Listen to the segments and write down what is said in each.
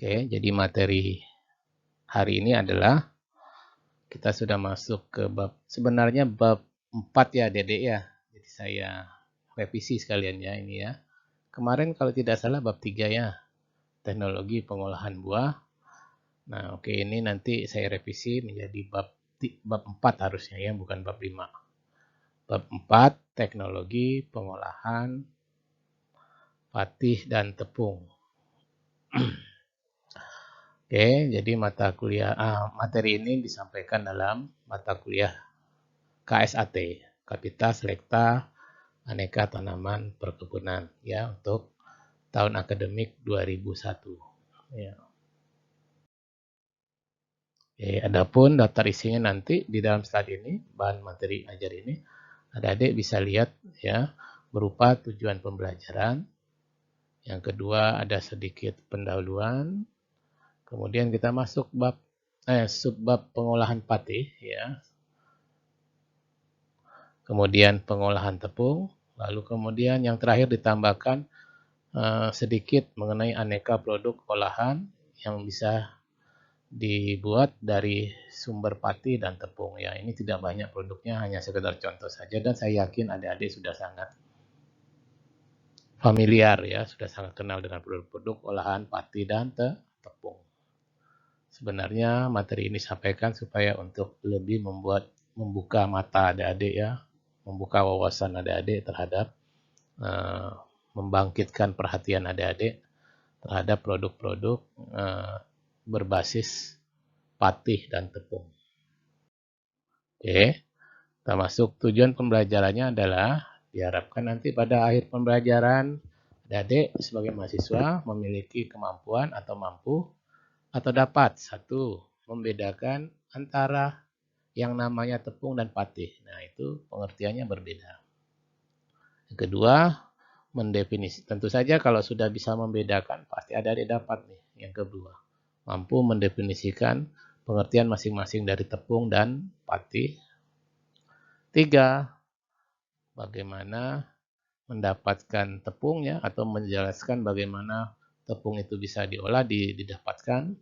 Oke, jadi materi hari ini adalah kita sudah masuk ke sebenarnya bab 4 ya, Dedek ya. Jadi saya revisi sekalian ya ini ya. Kemarin kalau tidak salah bab 3 ya, teknologi pengolahan buah. Nah, oke, ini nanti saya revisi menjadi bab 4 harusnya ya, bukan bab 5. Bab 4, teknologi pengolahan patih dan tepung. Oke, jadi materi ini disampaikan dalam mata kuliah KSAT, Kapita Selekta Aneka Tanaman Perkebunan ya, untuk tahun akademik 2001 ya. Adapun daftar isinya nanti di dalam slide ini, bahan materi ajar ini, adik-adik bisa lihat ya, berupa tujuan pembelajaran. Yang kedua ada sedikit pendahuluan. Kemudian kita masuk subbab pengolahan patih ya. Kemudian pengolahan tepung, lalu kemudian yang terakhir ditambahkan sedikit mengenai aneka produk olahan yang bisa dibuat dari sumber pati dan tepung ya. Ini tidak banyak produknya, hanya sekedar contoh saja, dan saya yakin adik-adik sudah sangat familiar ya, sudah sangat kenal dengan produk-produk olahan pati dan tepung. Sebenarnya materi ini sampaikan supaya untuk lebih membuka mata adik-adik ya, membuka wawasan adik-adik terhadap membangkitkan perhatian adik-adik terhadap produk-produk berbasis patih dan tepung. Oke, termasuk tujuan pembelajarannya adalah diharapkan nanti pada akhir pembelajaran adik-adik sebagai mahasiswa memiliki kemampuan atau mampu atau dapat satu membedakan antara yang namanya tepung dan patih. Nah, itu pengertiannya berbeda. Yang kedua, mendefinisi. Tentu saja kalau sudah bisa membedakan, pasti adik-adik dapat nih. Yang kedua, mampu mendefinisikan pengertian masing-masing dari tepung dan patih. 3, bagaimana mendapatkan tepungnya atau menjelaskan bagaimana tepung itu bisa diolah, didapatkan.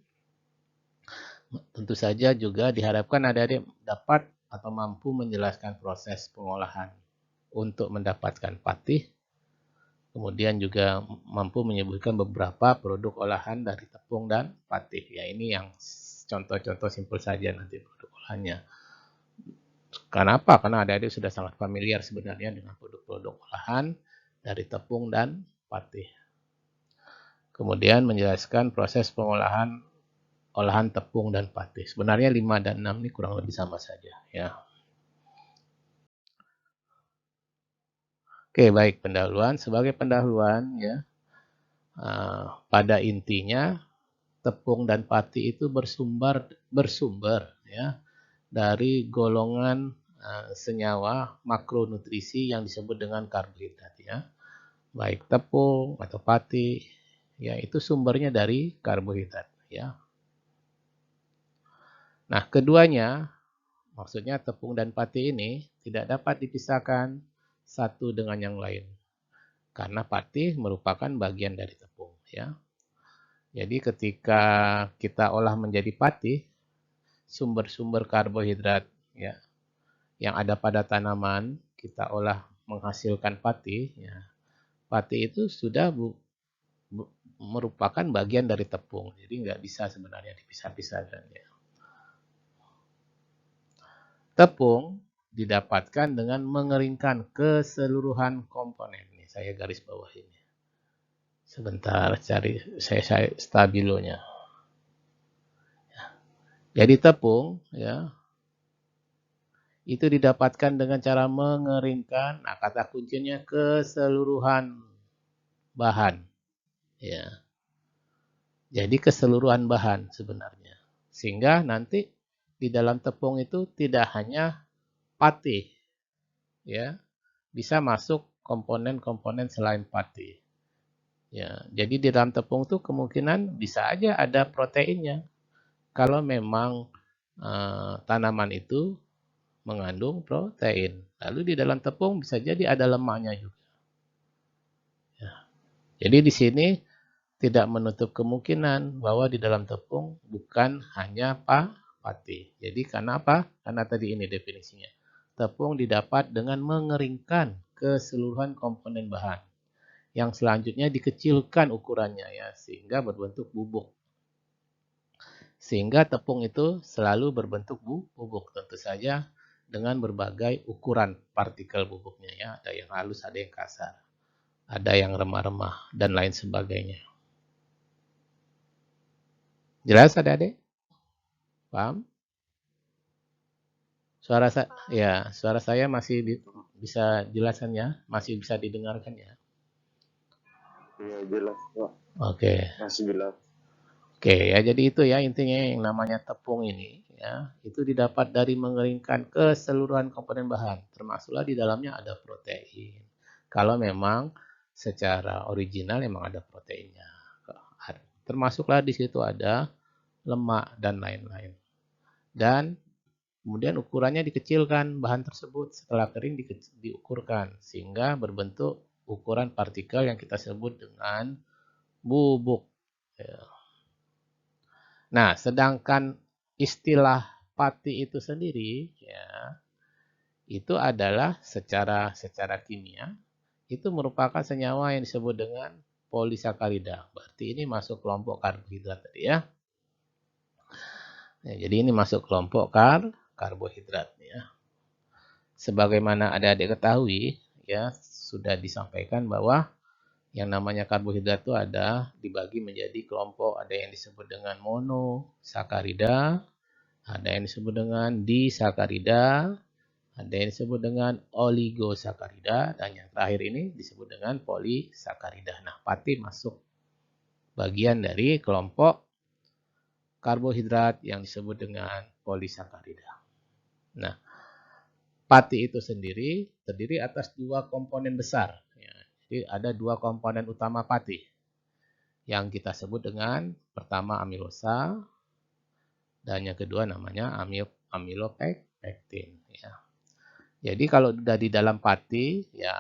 Tentu saja juga diharapkan adik-adik dapat atau mampu menjelaskan proses pengolahan untuk mendapatkan patih. Kemudian juga mampu menyebutkan beberapa produk olahan dari tepung dan patih. Ya, ini yang contoh-contoh simpel saja nanti produk olahannya. Kenapa? Karena adik-adik sudah sangat familiar sebenarnya dengan produk-produk olahan dari tepung dan patih. Kemudian menjelaskan proses pengolahan olahan tepung dan patih. Sebenarnya 5 dan 6 ini kurang lebih sama saja ya. Oke, baik, pendahuluan. Sebagai pendahuluan ya, pada intinya tepung dan pati itu bersumber ya dari golongan senyawa makronutrisi yang disebut dengan karbohidrat ya. Baik tepung atau pati ya, itu sumbernya dari karbohidrat ya. Nah, keduanya, maksudnya tepung dan pati ini tidak dapat dipisahkan satu dengan yang lain. Karena pati merupakan bagian dari tepung ya. Jadi ketika kita olah menjadi pati, sumber-sumber karbohidrat ya yang ada pada tanaman kita olah menghasilkan pati ya. Pati itu sudah merupakan bagian dari tepung. Jadi nggak bisa sebenarnya dipisah-pisahkan ya. Tepung didapatkan dengan mengeringkan keseluruhan komponen. Nih, saya garis bawah ini. Sebentar, cari saya stabilonya. Jadi tepung ya, itu didapatkan dengan cara mengeringkan. Nah, kata kuncinya keseluruhan bahan. Ya. Jadi keseluruhan bahan sebenarnya. Sehingga nanti di dalam tepung itu tidak hanya patih, ya, bisa masuk komponen-komponen selain patih. Ya, jadi di dalam tepung itu kemungkinan bisa aja ada proteinnya. Kalau memang tanaman itu mengandung protein. Lalu di dalam tepung bisa jadi ada lemaknya juga. Ya. Jadi di sini tidak menutup kemungkinan bahwa di dalam tepung bukan hanya pati. Jadi karena apa? Karena tadi ini definisinya. Tepung didapat dengan mengeringkan keseluruhan komponen bahan. Yang selanjutnya dikecilkan ukurannya ya, sehingga berbentuk bubuk. Sehingga tepung itu selalu berbentuk bubuk, tentu saja dengan berbagai ukuran partikel bubuknya ya. Ada yang halus, ada yang kasar, ada yang remah-remah, dan lain sebagainya. Jelas adik-adik? Paham? Suara saya masih bisa jelasan ya? Masih bisa didengarkan ya? Iya, jelas, Pak. Oke. Masih jelas. Oke, ya jadi itu ya intinya yang namanya tepung ini ya, itu didapat dari mengeringkan keseluruhan komponen bahan, termasuklah di dalamnya ada protein. Kalau memang secara original memang ada proteinnya. Termasuklah di situ ada lemak dan lain-lain. Dan kemudian ukurannya dikecilkan bahan tersebut setelah kering diukurkan sehingga berbentuk ukuran partikel yang kita sebut dengan bubuk. Ya. Nah, sedangkan istilah pati itu sendiri, ya, itu adalah secara kimia, itu merupakan senyawa yang disebut dengan polisakarida. Berarti ini masuk kelompok karbohidrat tadi ya. Jadi ini masuk kelompok karbohidrat ya. Sebagaimana adik-adik ketahui, ya sudah disampaikan bahwa yang namanya karbohidrat itu ada dibagi menjadi kelompok, ada yang disebut dengan monosakarida, ada yang disebut dengan disakarida, ada yang disebut dengan oligosakarida, dan yang terakhir ini disebut dengan polisakarida. Nah, pati masuk bagian dari kelompok karbohidrat yang disebut dengan polisakarida. Nah, pati itu sendiri terdiri atas dua komponen besar. Jadi ada dua komponen utama pati yang kita sebut dengan pertama amilosa dan yang kedua namanya amilopektin. Ya. Jadi kalau sudah di dalam pati, ya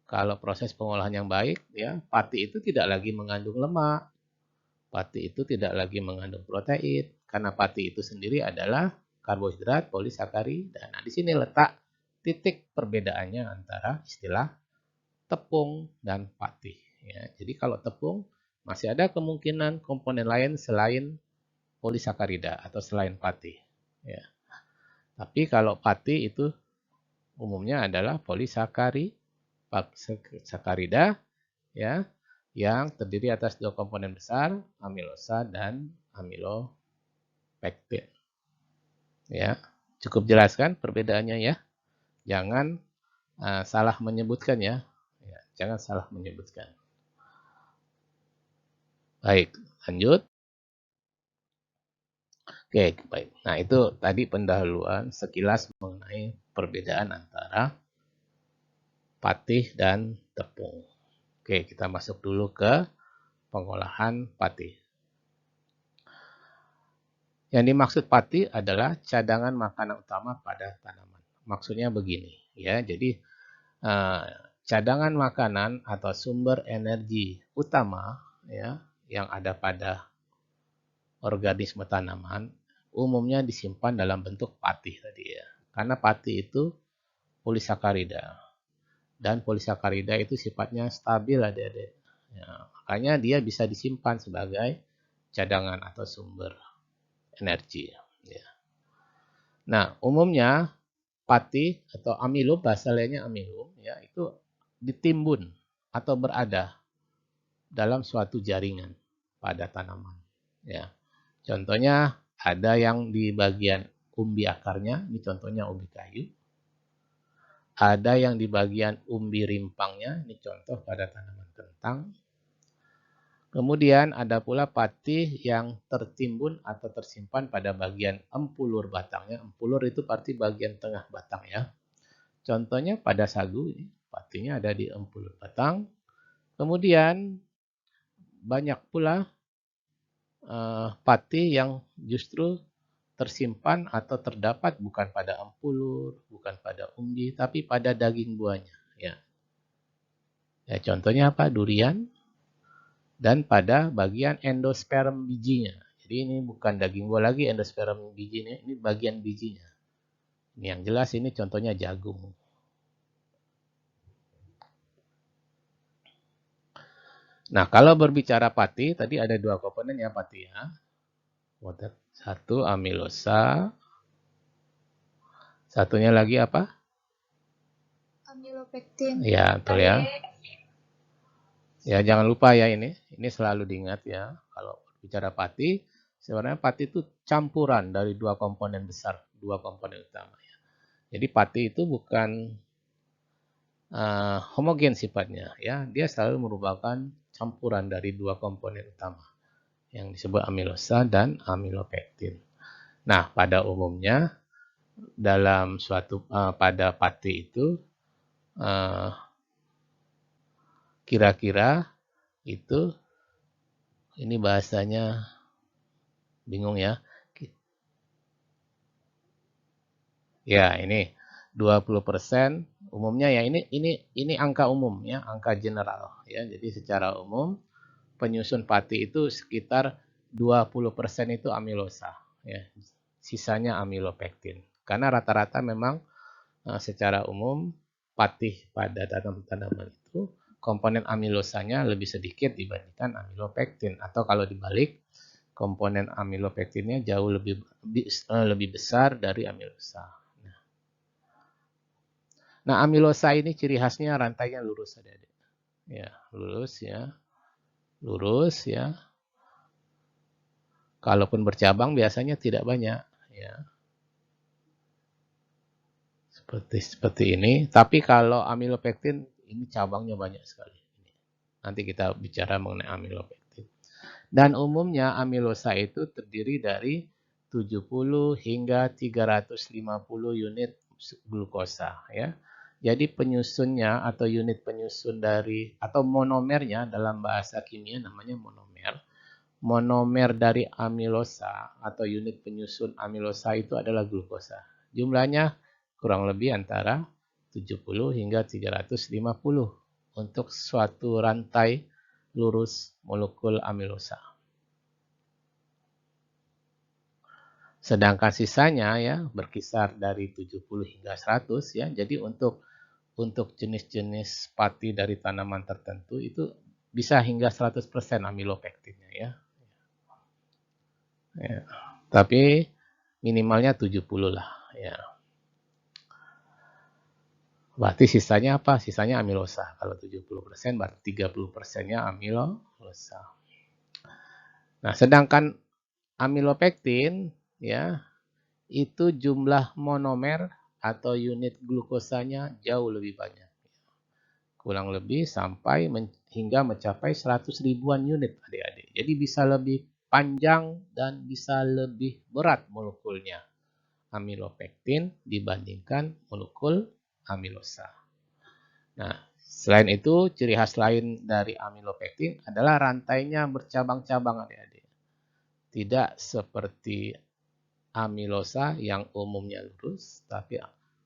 kalau proses pengolahan yang baik, ya pati itu tidak lagi mengandung lemak, pati itu tidak lagi mengandung protein, karena pati itu sendiri adalah karbohidrat polisakarida. Nah, di sini letak titik perbedaannya antara istilah tepung dan pati. Ya, jadi kalau tepung masih ada kemungkinan komponen lain selain polisakarida atau selain pati. Ya. Tapi kalau pati itu umumnya adalah polisakarida ya, yang terdiri atas dua komponen besar, amilosa dan amilopektin. Ya, cukup jelaskan perbedaannya ya. Jangan salah menyebutkan ya. Jangan salah menyebutkan. Baik, lanjut. Oke, baik. Nah, itu tadi pendahuluan sekilas mengenai perbedaan antara patih dan tepung. Oke, kita masuk dulu ke pengolahan patih. Yang dimaksud patih adalah cadangan makanan utama pada tanaman. Maksudnya begini, ya. Jadi cadangan makanan atau sumber energi utama ya yang ada pada organisme tanaman umumnya disimpan dalam bentuk patih tadi ya. Karena patih itu polisakarida. Dan polisakarida itu sifatnya stabil adik-adik. Ya, makanya dia bisa disimpan sebagai cadangan atau sumber energi. Ya. Nah, umumnya pati atau amilum, bahasa lainnya amilum, ya itu ditimbun atau berada dalam suatu jaringan pada tanaman. Ya, contohnya ada yang di bagian umbi akarnya, ini contohnya umbi kayu. Ada yang di bagian umbi rimpangnya, ini contoh pada tanaman kentang. Kemudian ada pula patih yang tertimbun atau tersimpan pada bagian empulur batangnya. Empulur itu berarti bagian tengah batang ya. Contohnya pada sagu, patinya ada di empulur batang. Kemudian banyak pula patih yang justru tersimpan atau terdapat bukan pada empulur, bukan pada umbi, tapi pada daging buahnya. Ya, contohnya apa? Durian. dan pada bagian endosperm bijinya. Jadi ini bukan daging buah lagi endosperm bijinya, ini bagian bijinya. Ini yang jelas ini contohnya jagung. Nah, kalau berbicara pati, tadi ada dua komponen ya pati ya. Satu amilosa, satunya lagi apa? Amilopektin. Ya, betul ya. Ya, jangan lupa ya ini selalu diingat ya. Kalau bicara pati, sebenarnya pati itu campuran dari dua komponen besar, dua komponen utama ya. Jadi pati itu bukan homogen sifatnya ya. Dia selalu merupakan campuran dari dua komponen utama yang disebut amilosa dan amilopektin. Nah, pada umumnya dalam suatu pada pati itu kira-kira itu ini bahasanya bingung ya. Ya, ini 20% umumnya ya ini angka umum ya, angka general ya. Jadi secara umum penyusun pati itu sekitar 20% itu amilosa ya. Sisanya amilopektin. Karena rata-rata memang secara umum pati pada tanaman itu komponen amilosanya lebih sedikit dibandingkan amilopektin, atau kalau dibalik komponen amilopektinnya jauh lebih besar dari amilosa. Nah, amilosa ini ciri khasnya rantainya lurus adik-adik. Ya, lurus ya. Lurus ya. Kalaupun bercabang biasanya tidak banyak ya. Seperti ini, tapi kalau amilopektin ini cabangnya banyak sekali. Nanti kita bicara mengenai amilopektin. Dan umumnya amilosa itu terdiri dari 70 hingga 350 unit glukosa ya. Jadi penyusunnya atau unit penyusun dari atau monomernya dalam bahasa kimia namanya monomer. Monomer dari amilosa atau unit penyusun amilosa itu adalah glukosa. Jumlahnya kurang lebih antara 70 hingga 350 untuk suatu rantai lurus molekul amilosa. Sedangkan sisanya ya berkisar dari 70 hingga 100 ya. Jadi untuk jenis-jenis pati dari tanaman tertentu itu bisa hingga 100% amilopektinnya ya. Ya. Tapi minimalnya 70 lah ya. Berarti sisanya apa? Sisanya amilosa. Kalau 70% berarti 30%-nya amilosa. Nah, sedangkan amilopektin ya itu jumlah monomer atau unit glukosanya jauh lebih banyak. Kurang lebih sampai hingga mencapai 100 ribuan unit adik-adik. Jadi bisa lebih panjang dan bisa lebih berat molekulnya amilopektin dibandingkan molekul amilosa. Nah, selain itu ciri khas lain dari amilopektin adalah rantainya bercabang-cabang adik-adik. Tidak seperti amilosa yang umumnya lurus, tapi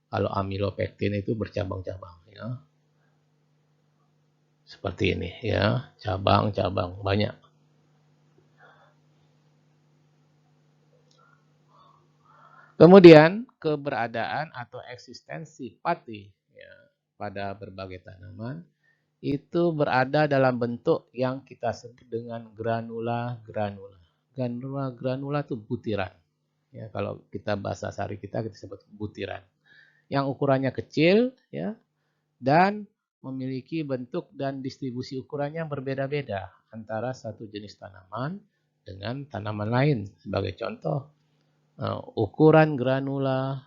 kalau amilopektin itu bercabang-cabang ya. Seperti ini ya, cabang-cabang banyak. Kemudian keberadaan atau eksistensi pati ya, pada berbagai tanaman itu berada dalam bentuk yang kita sebut dengan granula-granula. Granula-granula itu butiran. Ya, kalau kita bahasa sehari kita sebut butiran. Yang ukurannya kecil ya dan memiliki bentuk dan distribusi ukurannya berbeda-beda antara satu jenis tanaman dengan tanaman lain. Sebagai contoh, ukuran granula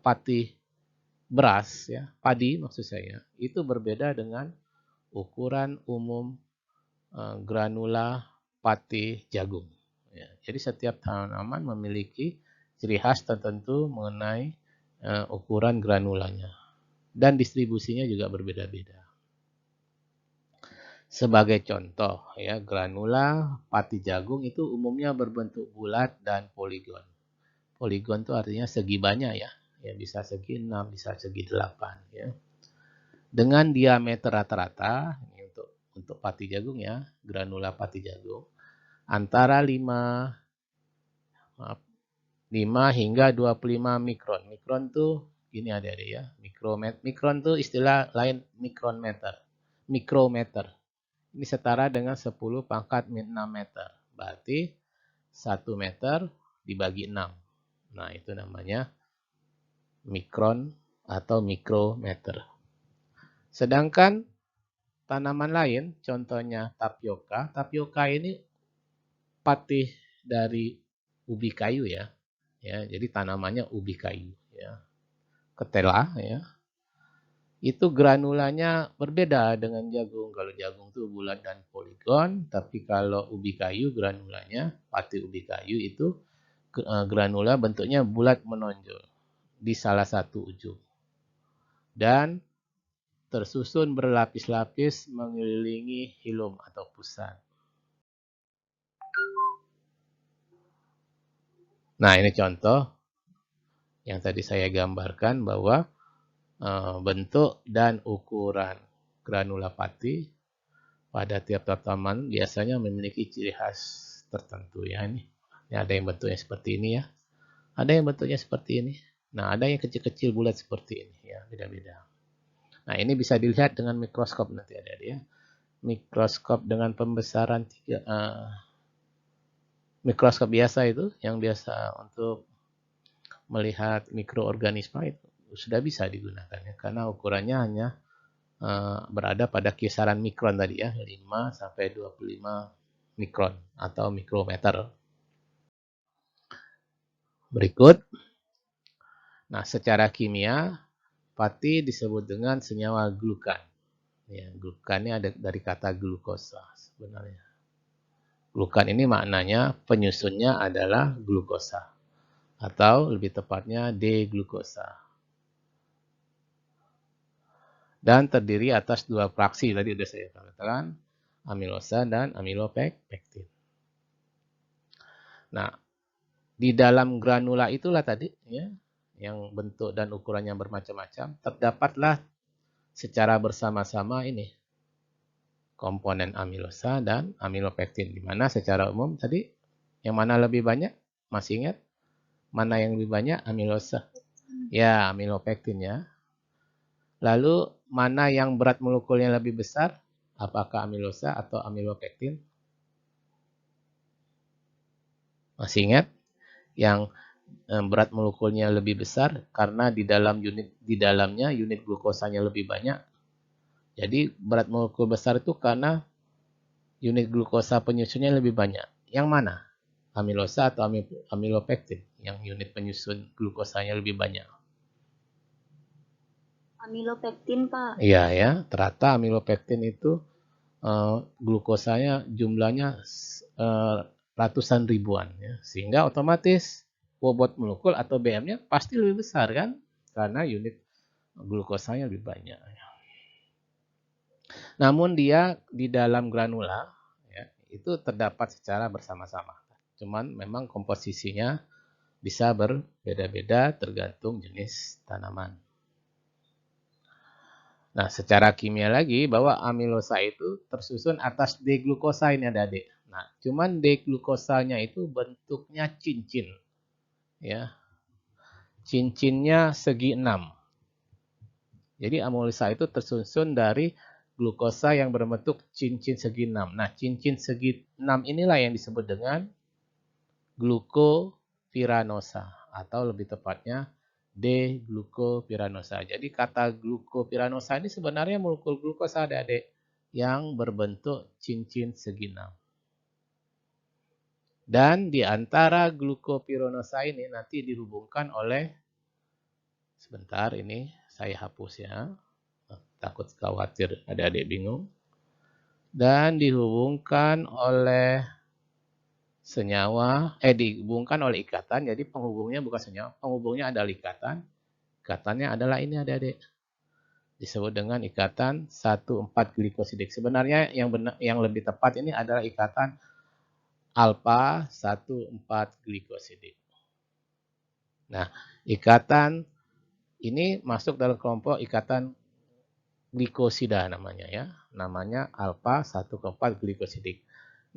pati beras ya, padi maksud saya, itu berbeda dengan ukuran umum granula pati jagung. Ya, jadi setiap tanaman memiliki ciri khas tertentu mengenai ukuran granulanya dan distribusinya juga berbeda-beda. Sebagai contoh ya, granula pati jagung itu umumnya berbentuk bulat dan poligon. Poligon itu artinya segi banyak ya. Ya bisa segi 6, bisa segi 8 ya. dengan diameter rata-rata, ini untuk pati jagung ya, granula pati jagung, antara 5 hingga 25 mikron. Mikron tuh ini adik-adik ya, mikron tuh istilah lain mikrometer. Ini setara dengan 10 pangkat 6 meter. Berarti 1 meter dibagi 6. Nah, itu namanya mikron atau mikrometer. Sedangkan tanaman lain, contohnya tapioka. Tapioka ini patih dari ubi kayu ya. Jadi tanamannya ubi kayu ya. Ketela ya. Itu granulanya berbeda dengan jagung. Kalau jagung itu bulat dan poligon, tapi kalau ubi kayu granulanya, pati ubi kayu itu granula bentuknya bulat menonjol di salah satu ujung. Dan tersusun berlapis-lapis mengelilingi hilum atau pusat. Nah, ini contoh yang tadi saya gambarkan bahwa bentuk dan ukuran granula pati pada tiap-tiap tanaman biasanya memiliki ciri khas tertentu ya. Ini ada yang bentuknya seperti ini ya. Ada yang bentuknya seperti ini. Nah, ada yang kecil-kecil bulat seperti ini ya, beda-beda. Nah, ini bisa dilihat dengan mikroskop nanti ada ya. Mikroskop dengan pembesaran mikroskop biasa itu yang biasa untuk melihat mikroorganisme itu sudah bisa digunakan ya, karena ukurannya hanya berada pada kisaran mikron tadi ya, 5 sampai 25 mikron atau mikrometer. Berikut. Nah, secara kimia pati disebut dengan senyawa glukan. Ya, glukan ini ada dari kata glukosa sebenarnya. Glukan ini maknanya penyusunnya adalah glukosa atau lebih tepatnya D-glukosa. Dan terdiri atas 2 fraksi, tadi sudah saya katakan, amilosa dan amilopektin. Nah, di dalam granula itulah tadi, ya, yang bentuk dan ukurannya bermacam-macam, terdapatlah secara bersama-sama ini, komponen amilosa dan amilopektin. Di mana secara umum tadi, yang mana lebih banyak? Masih ingat? Mana yang lebih banyak? Amilosa. Ya, amilopektin ya. Lalu, mana yang berat molekulnya lebih besar? Apakah amilosa atau amilopektin? Masih ingat? Yang berat molekulnya lebih besar karena di dalamnya unit glukosanya lebih banyak. Jadi berat molekul besar itu karena unit glukosa penyusunnya lebih banyak. Yang mana? Amilosa atau amilopektin yang unit penyusun glukosanya lebih banyak? Amilopektin, Pak. Iya ya, ternyata amilopektin itu glukosanya jumlahnya ratusan ribuan ya. Sehingga otomatis bobot molekul atau BM-nya pasti lebih besar kan? Karena unit glukosanya lebih banyak. Namun dia di dalam granula ya, itu terdapat secara bersama-sama. Cuman memang komposisinya bisa berbeda-beda tergantung jenis tanaman. Nah, secara kimia lagi bahwa amilosa itu tersusun atas D-glukosa ini adik-adik. Nah, cuman D-glukosanya itu bentuknya cincin. Ya. Cincinnya segi 6. Jadi amilosa itu tersusun dari glukosa yang berbentuk cincin segi 6. Nah, cincin segi 6 inilah yang disebut dengan glukopiranosa atau lebih tepatnya D-glukopiranosa. Jadi kata glukopiranosa ini sebenarnya molekul glukosa adik-adik yang berbentuk cincin segi 6. Dan di antara glukopiranosa ini nanti dihubungkan oleh, sebentar ini saya hapus ya, takut khawatir adik-adik bingung. Dan dihubungkan oleh senyawa, dihubungkan oleh ikatan, jadi penghubungnya bukan senyawa, penghubungnya adalah ikatan. Ikatannya adalah ini adik-adik. Disebut dengan ikatan 1,4-glikosidik. Sebenarnya yang lebih tepat ini adalah ikatan alfa 1,4-glikosidik. Nah, ikatan ini masuk dalam kelompok ikatan glikosida namanya ya. Namanya alfa 1,4 glikosidik.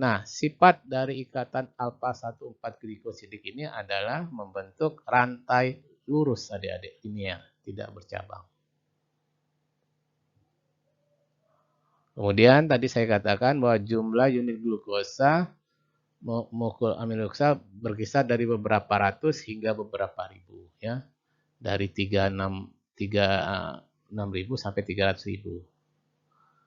Nah, sifat dari ikatan alfa 1,4 glikosidik ini adalah membentuk rantai lurus adik-adik, linear, tidak bercabang. Kemudian tadi saya katakan bahwa jumlah unit glukosa molekul amilosa berkisar dari beberapa ratus hingga beberapa ribu ya. Dari 36.000 sampai 300.000.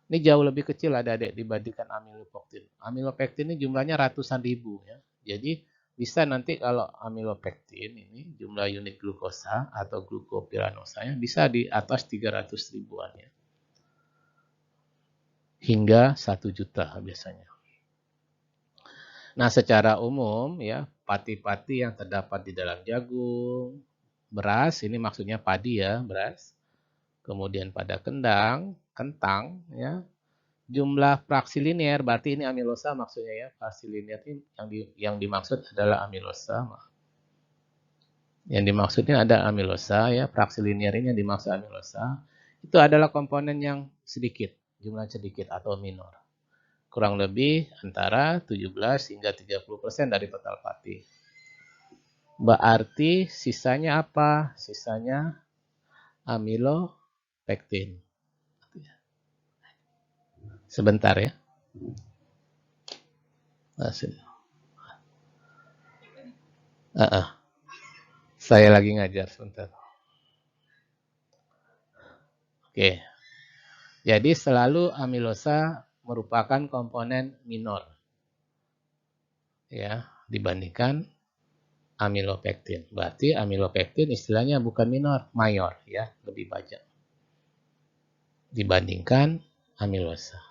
Ini jauh lebih kecil adik-adik dibandingkan amilopektin. Amilopektin ini jumlahnya ratusan ribu ya. Jadi bisa nanti kalau amilopektin ini jumlah unit glukosa atau glukopiranosanya bisa di atas 300 ribuan ya. Hingga 1 juta biasanya. Nah, secara umum ya, pati-pati yang terdapat di dalam jagung, beras, ini maksudnya padi ya, beras. Kemudian pada kentang ya. Jumlah fraksi linear berarti ini amilosa maksudnya ya. Fraksi linear ini yang dimaksud adalah amilosa. Yang dimaksudnya ada amilosa ya, fraksi linear ini yang dimaksud amilosa. Itu adalah komponen yang sedikit, jumlah sedikit atau minor. Kurang lebih antara 17 hingga 30% dari total pati. Berarti sisanya apa? Sisanya amilopektin. Sebentar ya. Saya lagi ngajar sebentar. Oke. Jadi selalu amilosa merupakan komponen minor. Ya, dibandingkan amilopektin. Berarti amilopektin istilahnya bukan minor, mayor ya, lebih banyak dibandingkan amilosa.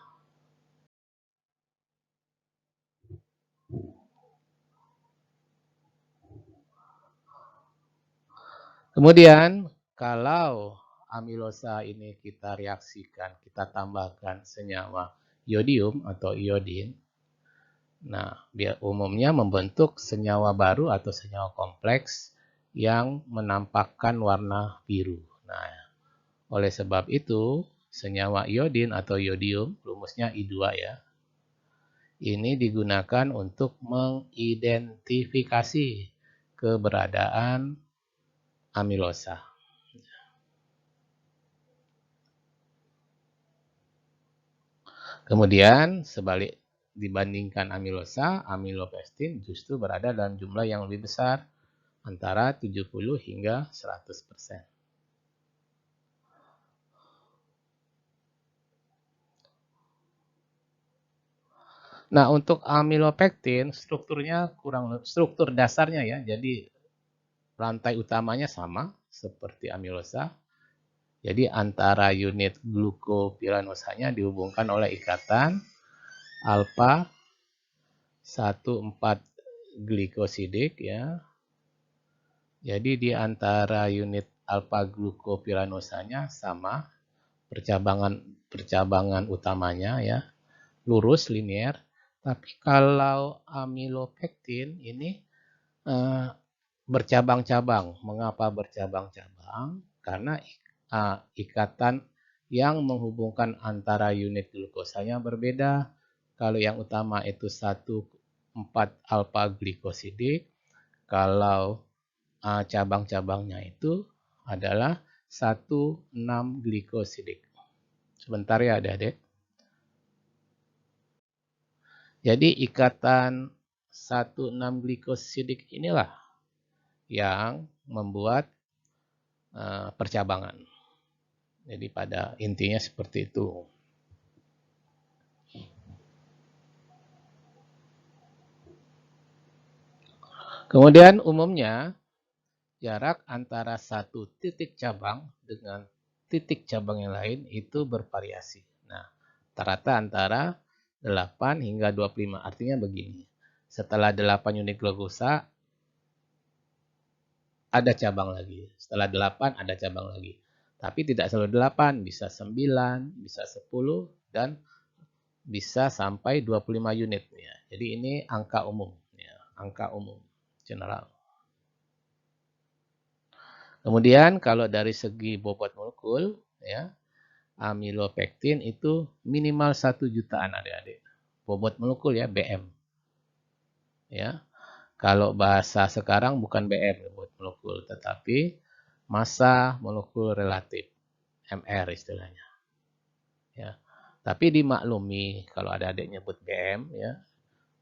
Kemudian kalau amilosa ini kita reaksikan, kita tambahkan senyawa iodium atau iodin. Nah, biar umumnya membentuk senyawa baru atau senyawa kompleks yang menampakkan warna biru. Nah, oleh sebab itu, senyawa iodin atau iodium, rumusnya I2 ya, ini digunakan untuk mengidentifikasi keberadaan amilosa. Kemudian, sebalik dibandingkan amilosa, amilopektin justru berada dalam jumlah yang lebih besar, antara 70 hingga 100%. Nah, untuk amilopektin struktur dasarnya ya. Jadi rantai utamanya sama seperti amilosa. Jadi antara unit glukopiranosanya dihubungkan oleh ikatan alfa 1,4 glikosidik ya. Jadi di antara unit alfa glukopiranosanya sama percabangan utamanya ya, lurus linear. Tapi kalau amilopektin ini bercabang-cabang. Mengapa bercabang-cabang? Karena ikatan yang menghubungkan antara unit glukosanya berbeda. Kalau yang utama itu 1,4 alfa glikosidik, kalau cabang-cabangnya itu adalah 1,6 glikosidik. Sebentar ya adik-adik. Jadi ikatan 1,6 glikosidik inilah yang membuat percabangan. Jadi pada intinya seperti itu. Kemudian umumnya jarak antara satu titik cabang dengan titik cabang yang lain itu bervariasi. Nah, rata-rata antara 8 hingga 25. Artinya begini. Setelah 8 unit glukosa ada cabang lagi. Setelah 8 ada cabang lagi. Tapi tidak selalu 8, bisa 9, bisa 10 dan bisa sampai 25 unit ya. Jadi ini angka umum ya, angka umum general. Kemudian kalau dari segi bobot molekul ya, amilopektin itu minimal 1 jutaan adik-adik. Bobot molekul ya, BM. Ya. Kalau bahasa sekarang bukan BM bobot molekul, tetapi massa molekul relatif, MR istilahnya. Ya. Tapi dimaklumi kalau ada adik nyebut BM ya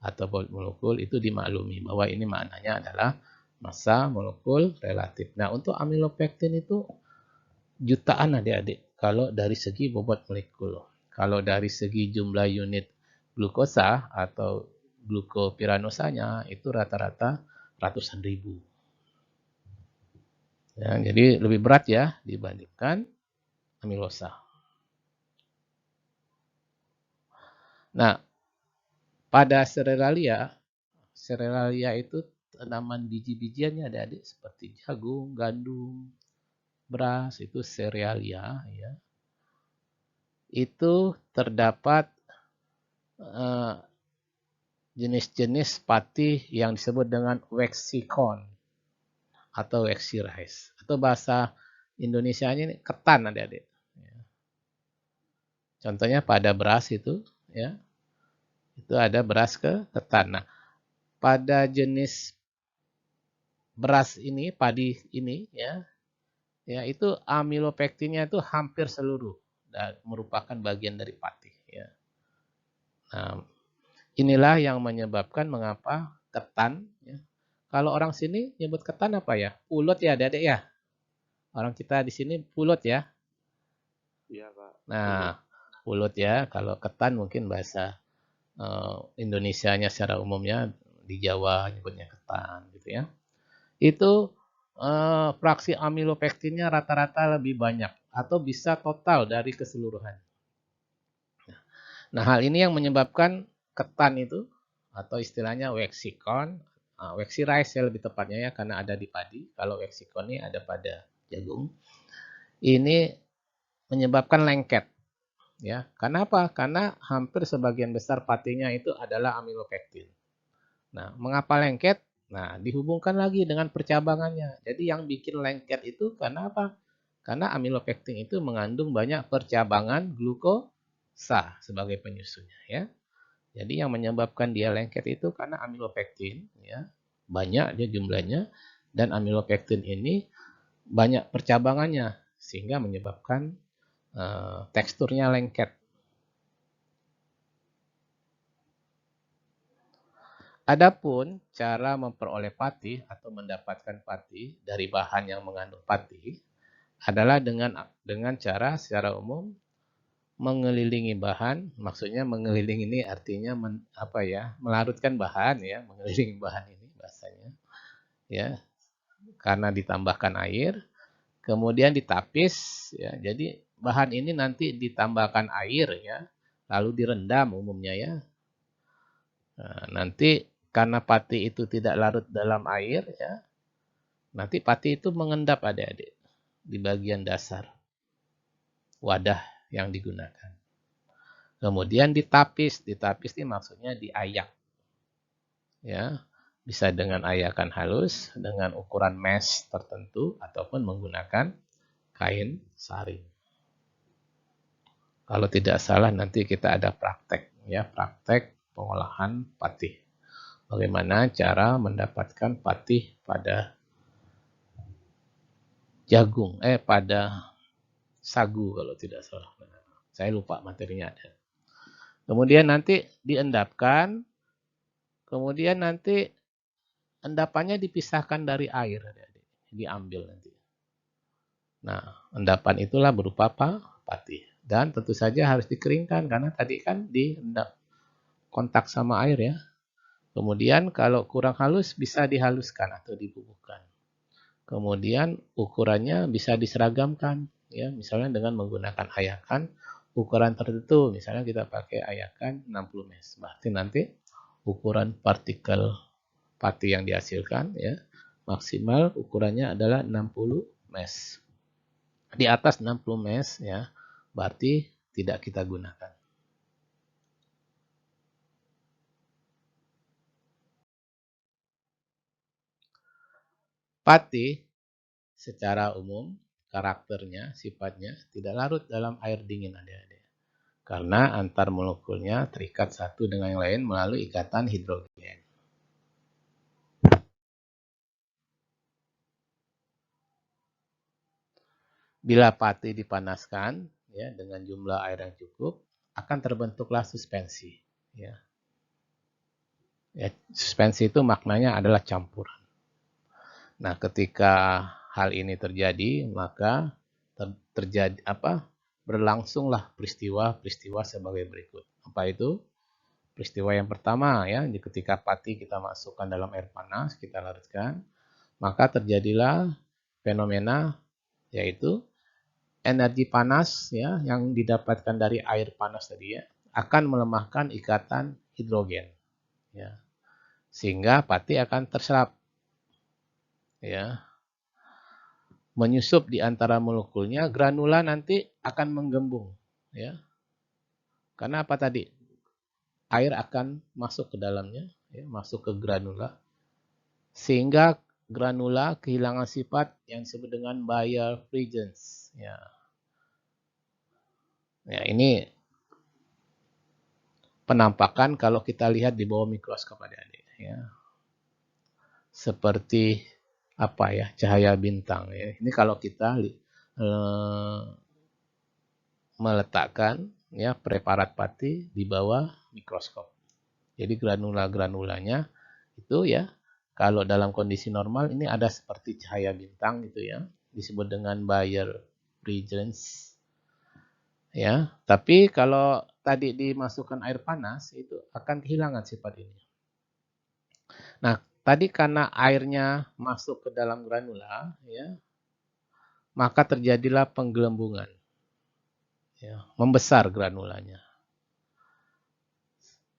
atau bobot molekul itu dimaklumi bahwa ini maknanya adalah massa molekul relatif. Nah, untuk amilopektin itu jutaan adik-adik kalau dari segi bobot molekul. Kalau dari segi jumlah unit glukosa atau glukopiranosanya itu rata-rata ratusan ribu. Ya, jadi lebih berat ya dibandingkan amilosa. Nah, pada serealia itu tanaman biji-bijiannya adik-adik seperti jagung, gandum, beras itu serealia ya. Itu terdapat jenis-jenis pati yang disebut dengan waxy corn atau waxy rice atau bahasa Indonesianya ini ketan adik-adik. Contohnya pada beras itu ya. Itu ada beras ketan. Nah, pada jenis beras ini, padi ini ya itu amilopektinnya itu hampir seluruh dan merupakan bagian dari pati ya. Nah, inilah yang menyebabkan mengapa ketan ya. Kalau orang sini nyebut ketan apa ya? Pulut ya, Adik ya. Orang kita di sini pulut ya. Iya, Pak. Nah, pulut ya. Kalau ketan mungkin bahasa Indonesianya secara umumnya di Jawa nyebutnya ketan gitu ya. Itu fraksi amilopektinnya rata-rata lebih banyak atau bisa total dari keseluruhan. Nah, hal ini yang menyebabkan ketan itu atau istilahnya waxy corn, waxy rice ya lebih tepatnya ya karena ada di padi. Kalau waxy corn ini ada pada jagung. Ini menyebabkan lengket. Ya, karena apa? Karena hampir sebagian besar patinya itu adalah amilopektin. Nah, mengapa lengket? Nah, dihubungkan lagi dengan percabangannya. Jadi yang bikin lengket itu karena apa? Karena amilopektin itu mengandung banyak percabangan glukosa sebagai penyusunnya ya. Jadi yang menyebabkan dia lengket itu karena amilopektin ya. Banyak dia jumlahnya dan amilopektin ini banyak percabangannya sehingga menyebabkan teksturnya lengket. Adapun cara memperoleh pati atau mendapatkan pati dari bahan yang mengandung pati adalah dengan cara secara umum mengelilingi bahan. Maksudnya mengelilingi ini artinya melarutkan bahan ya, mengelilingi bahan ini bahasanya. Ya. Karena ditambahkan air, kemudian ditapis ya. Jadi bahan ini nanti ditambahkan air ya, lalu direndam umumnya ya. Nah, nanti karena pati itu tidak larut dalam air ya, nanti pati itu mengendap adik-adik di bagian dasar wadah yang digunakan. Kemudian ditapis ini maksudnya diayak. Ya, bisa dengan ayakan halus dengan ukuran mesh tertentu ataupun menggunakan kain saring. Kalau tidak salah nanti kita ada praktek ya, praktek pengolahan patih. Bagaimana cara mendapatkan patih pada jagung, pada sagu kalau tidak salah. Saya lupa materinya ada. Kemudian nanti diendapkan, kemudian nanti endapannya dipisahkan dari air, diambil nanti. Nah, endapan itulah berupa patih. Dan tentu saja harus dikeringkan karena tadi kan diendap kontak sama air ya. Kemudian kalau kurang halus bisa dihaluskan atau dibubuhkan. Kemudian ukurannya bisa diseragamkan ya, misalnya dengan menggunakan ayakan ukuran tertentu. Misalnya kita pakai ayakan 60 mesh. Berarti nanti ukuran partikel pati yang dihasilkan ya maksimal ukurannya adalah 60 mesh. Di atas 60 mesh ya, berarti tidak kita gunakan. Pati secara umum karakternya, sifatnya tidak larut dalam air dingin adik-adik. Karena antar molekulnya terikat satu dengan yang lain melalui ikatan hidrogen. Bila pati dipanaskan ya dengan jumlah air yang cukup, akan terbentuklah suspensi. Ya. Suspensi itu maknanya adalah campuran. Nah, ketika hal ini terjadi, maka berlangsunglah peristiwa-peristiwa sebagai berikut. Apa itu? Peristiwa yang pertama ya, ketika pati kita masukkan dalam air panas, kita larutkan, maka terjadilah fenomena yaitu energi panas ya yang didapatkan dari air panas tadi ya akan melemahkan ikatan hidrogen ya. Sehingga pati akan terserap ya. Menyusup di antara molekulnya, granula nanti akan menggembung ya. Karena apa tadi? Air akan masuk ke dalamnya ya, masuk ke granula. Sehingga granula kehilangan sifat yang disebut dengan birefringence ya. Ya, ini penampakan kalau kita lihat di bawah mikroskop adik-adik ya. Seperti apa ya, cahaya bintang ya. Ini kalau kita meletakkan ya preparat pati di bawah mikroskop. Jadi granula-granulanya itu ya kalau dalam kondisi normal ini ada seperti cahaya bintang gitu ya, disebut dengan birefringence. Ya, tapi kalau tadi dimasukkan air panas itu akan kehilangan sifat ini. Nah, tadi karena airnya masuk ke dalam granula ya, maka terjadilah penggelembungan. Ya, membesar granulanya.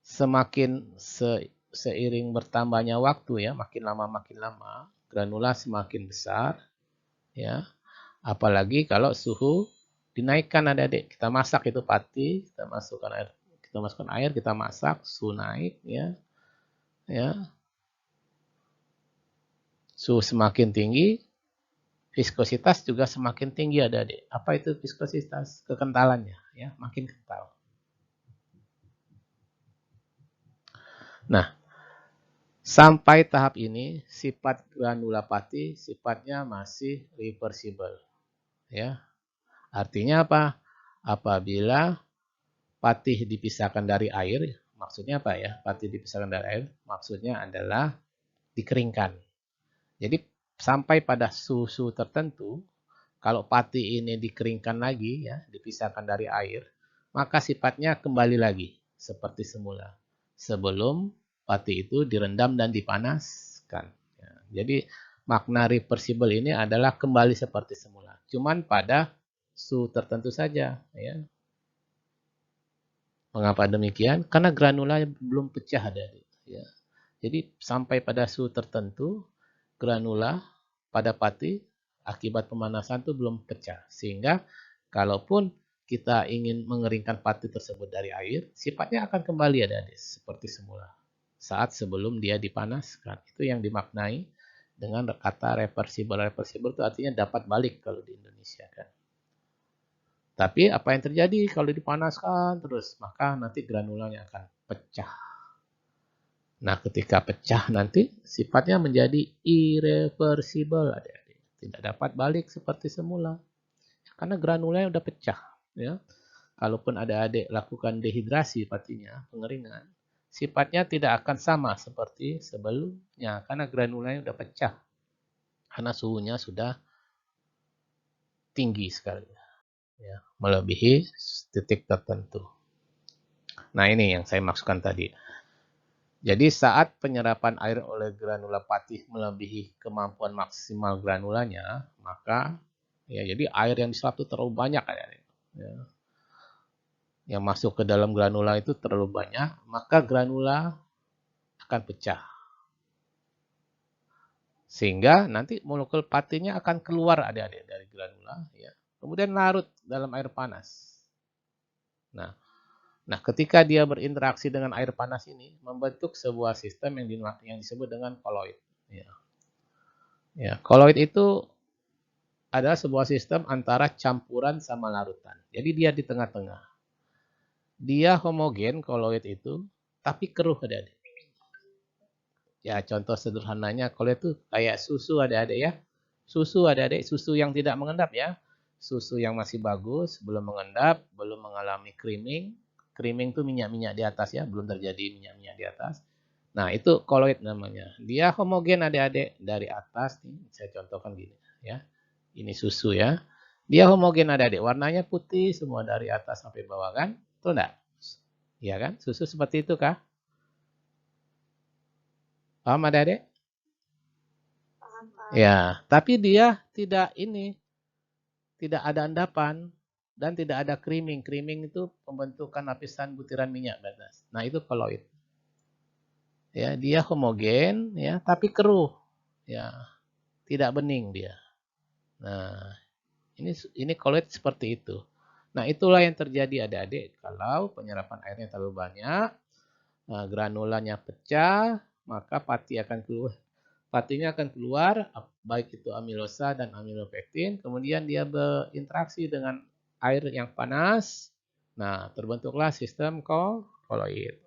Semakin seiring bertambahnya waktu ya, makin lama granula semakin besar ya. Apalagi kalau suhu dinaikkan adik-adik. Kita masak itu pati, kita masukkan air, kita masak, suhu naik ya. Ya. Suhu semakin tinggi, viskositas juga semakin tinggi adik-adik. Apa itu viskositas? Kekentalannya ya, makin kental. Nah, sampai tahap ini sifat granula pati sifatnya masih reversible. Ya. Artinya apa? Apabila pati dipisahkan dari air, maksudnya apa ya? Pati dipisahkan dari air, maksudnya adalah dikeringkan. Jadi sampai pada suhu tertentu, kalau pati ini dikeringkan lagi ya, dipisahkan dari air, maka sifatnya kembali lagi seperti semula. Sebelum pati itu direndam dan dipanaskan. Ya, jadi makna reversible ini adalah kembali seperti semula. Cuman pada suhu tertentu saja ya. Mengapa demikian? Karena granula belum pecah dari ya. Jadi sampai pada suhu tertentu granula pada pati akibat pemanasan itu belum pecah. Sehingga kalaupun kita ingin mengeringkan pati tersebut dari air, sifatnya akan kembali adik-adik seperti semula. Saat sebelum dia dipanaskan. Itu yang dimaknai dengan kata reversible. Reversible itu artinya dapat balik kalau di Indonesia kan. Tapi apa yang terjadi kalau dipanaskan terus, maka nanti granulanya akan pecah. Nah, ketika pecah nanti sifatnya menjadi irreversible, adik-adik. Tidak dapat balik seperti semula. Karena granulanya udah pecah. Ya. Kalaupun ada adik lakukan dehidrasi patinya, pengeringan, sifatnya tidak akan sama seperti sebelumnya. Karena granulanya udah pecah. Karena suhunya sudah tinggi sekali. Ya, melebihi titik tertentu. Nah, ini yang saya maksudkan tadi. Jadi saat penyerapan air oleh granula pati melebihi kemampuan maksimal granulanya, maka ya jadi air yang diserap itu terlalu banyak ya. Yang masuk ke dalam granula itu terlalu banyak, maka granula akan pecah. Sehingga nanti molekul patinya akan keluar adik-adik dari granula ya. Kemudian larut dalam air panas. Nah, ketika dia berinteraksi dengan air panas ini, membentuk sebuah sistem yang disebut dengan koloid. Ya, koloid itu adalah sebuah sistem antara campuran sama larutan. Jadi dia di tengah-tengah. Dia homogen koloid itu, tapi keruh adik-adik. Ya contoh sederhananya koloid itu kayak susu adik-adik ya. Susu adik-adik, susu yang tidak mengendap ya. Susu yang masih bagus, belum mengendap, belum mengalami creaming. Creaming itu minyak-minyak di atas ya, belum terjadi minyak-minyak di atas. Nah itu koloid namanya. Dia homogen adik-adik dari atas nih, saya contohkan gini ya. Ini susu ya. Dia homogen adik-adik, warnanya putih semua dari atas sampai bawah kan? Betul enggak? Iya kan? Susu seperti itu kah? Paham adik-adik? Paham, Pak. Ya, tapi dia tidak ada endapan dan tidak ada creaming. Creaming itu pembentukan lapisan butiran minyak di atas. Nah, itu koloid. Ya, dia homogen ya, tapi keruh. Ya, tidak bening dia. Nah, ini koloid seperti itu. Nah, itulah yang terjadi adik-adik kalau penyerapan airnya terlalu banyak, granulanya pecah, maka pati akan keluar. Patinya akan keluar, baik itu amilosa dan amilopektin, kemudian dia berinteraksi dengan air yang panas. Nah, terbentuklah sistem koloid.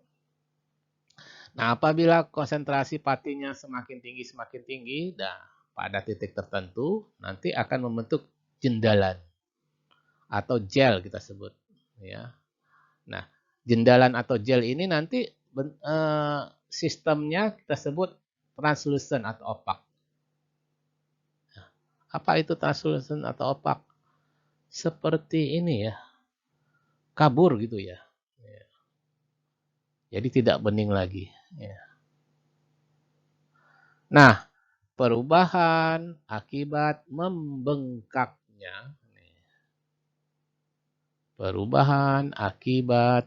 Nah, apabila konsentrasi patinya semakin tinggi, nah, pada titik tertentu nanti akan membentuk jendalan atau gel kita sebut. Ya. Nah, jendalan atau gel ini nanti sistemnya kita sebut translucent atau opak. Apa itu translucent atau opak? Seperti ini ya, kabur gitu ya. Jadi tidak bening lagi. Nah, perubahan akibat membengkaknya. Perubahan akibat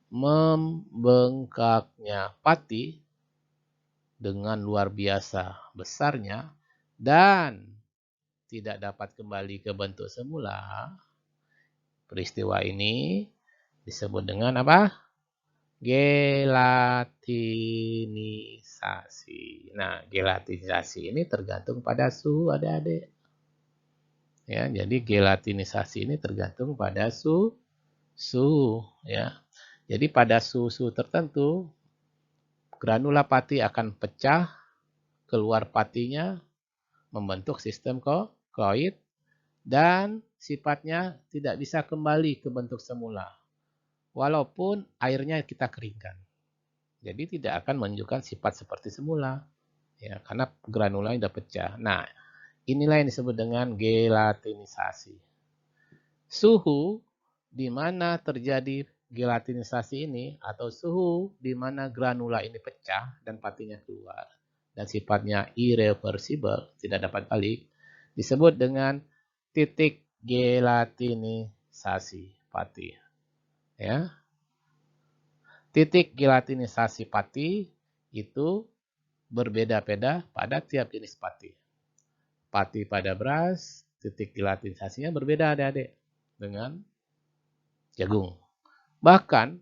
membengkaknya pati dengan luar biasa besarnya dan tidak dapat kembali ke bentuk semula. Peristiwa ini disebut dengan apa? Gelatinisasi. Nah, gelatinisasi ini tergantung pada suhu adik-adik. Ya, jadi gelatinisasi ini tergantung pada suhu ya. Jadi pada suhu tertentu granula pati akan pecah, keluar patinya membentuk sistem koloid dan sifatnya tidak bisa kembali ke bentuk semula. Walaupun airnya kita keringkan. Jadi tidak akan menunjukkan sifat seperti semula. Ya, karena granulanya sudah pecah. Nah, inilah yang disebut dengan gelatinisasi. Suhu di mana terjadi gelatinisasi ini atau suhu di mana granula ini pecah dan patinya keluar dan sifatnya irreversible, tidak dapat balik, disebut dengan titik gelatinisasi pati. Ya. Titik gelatinisasi pati itu berbeda-beda pada tiap jenis pati. Pati pada beras, titik gelatinisasinya berbeda adik-adik dengan jagung. Bahkan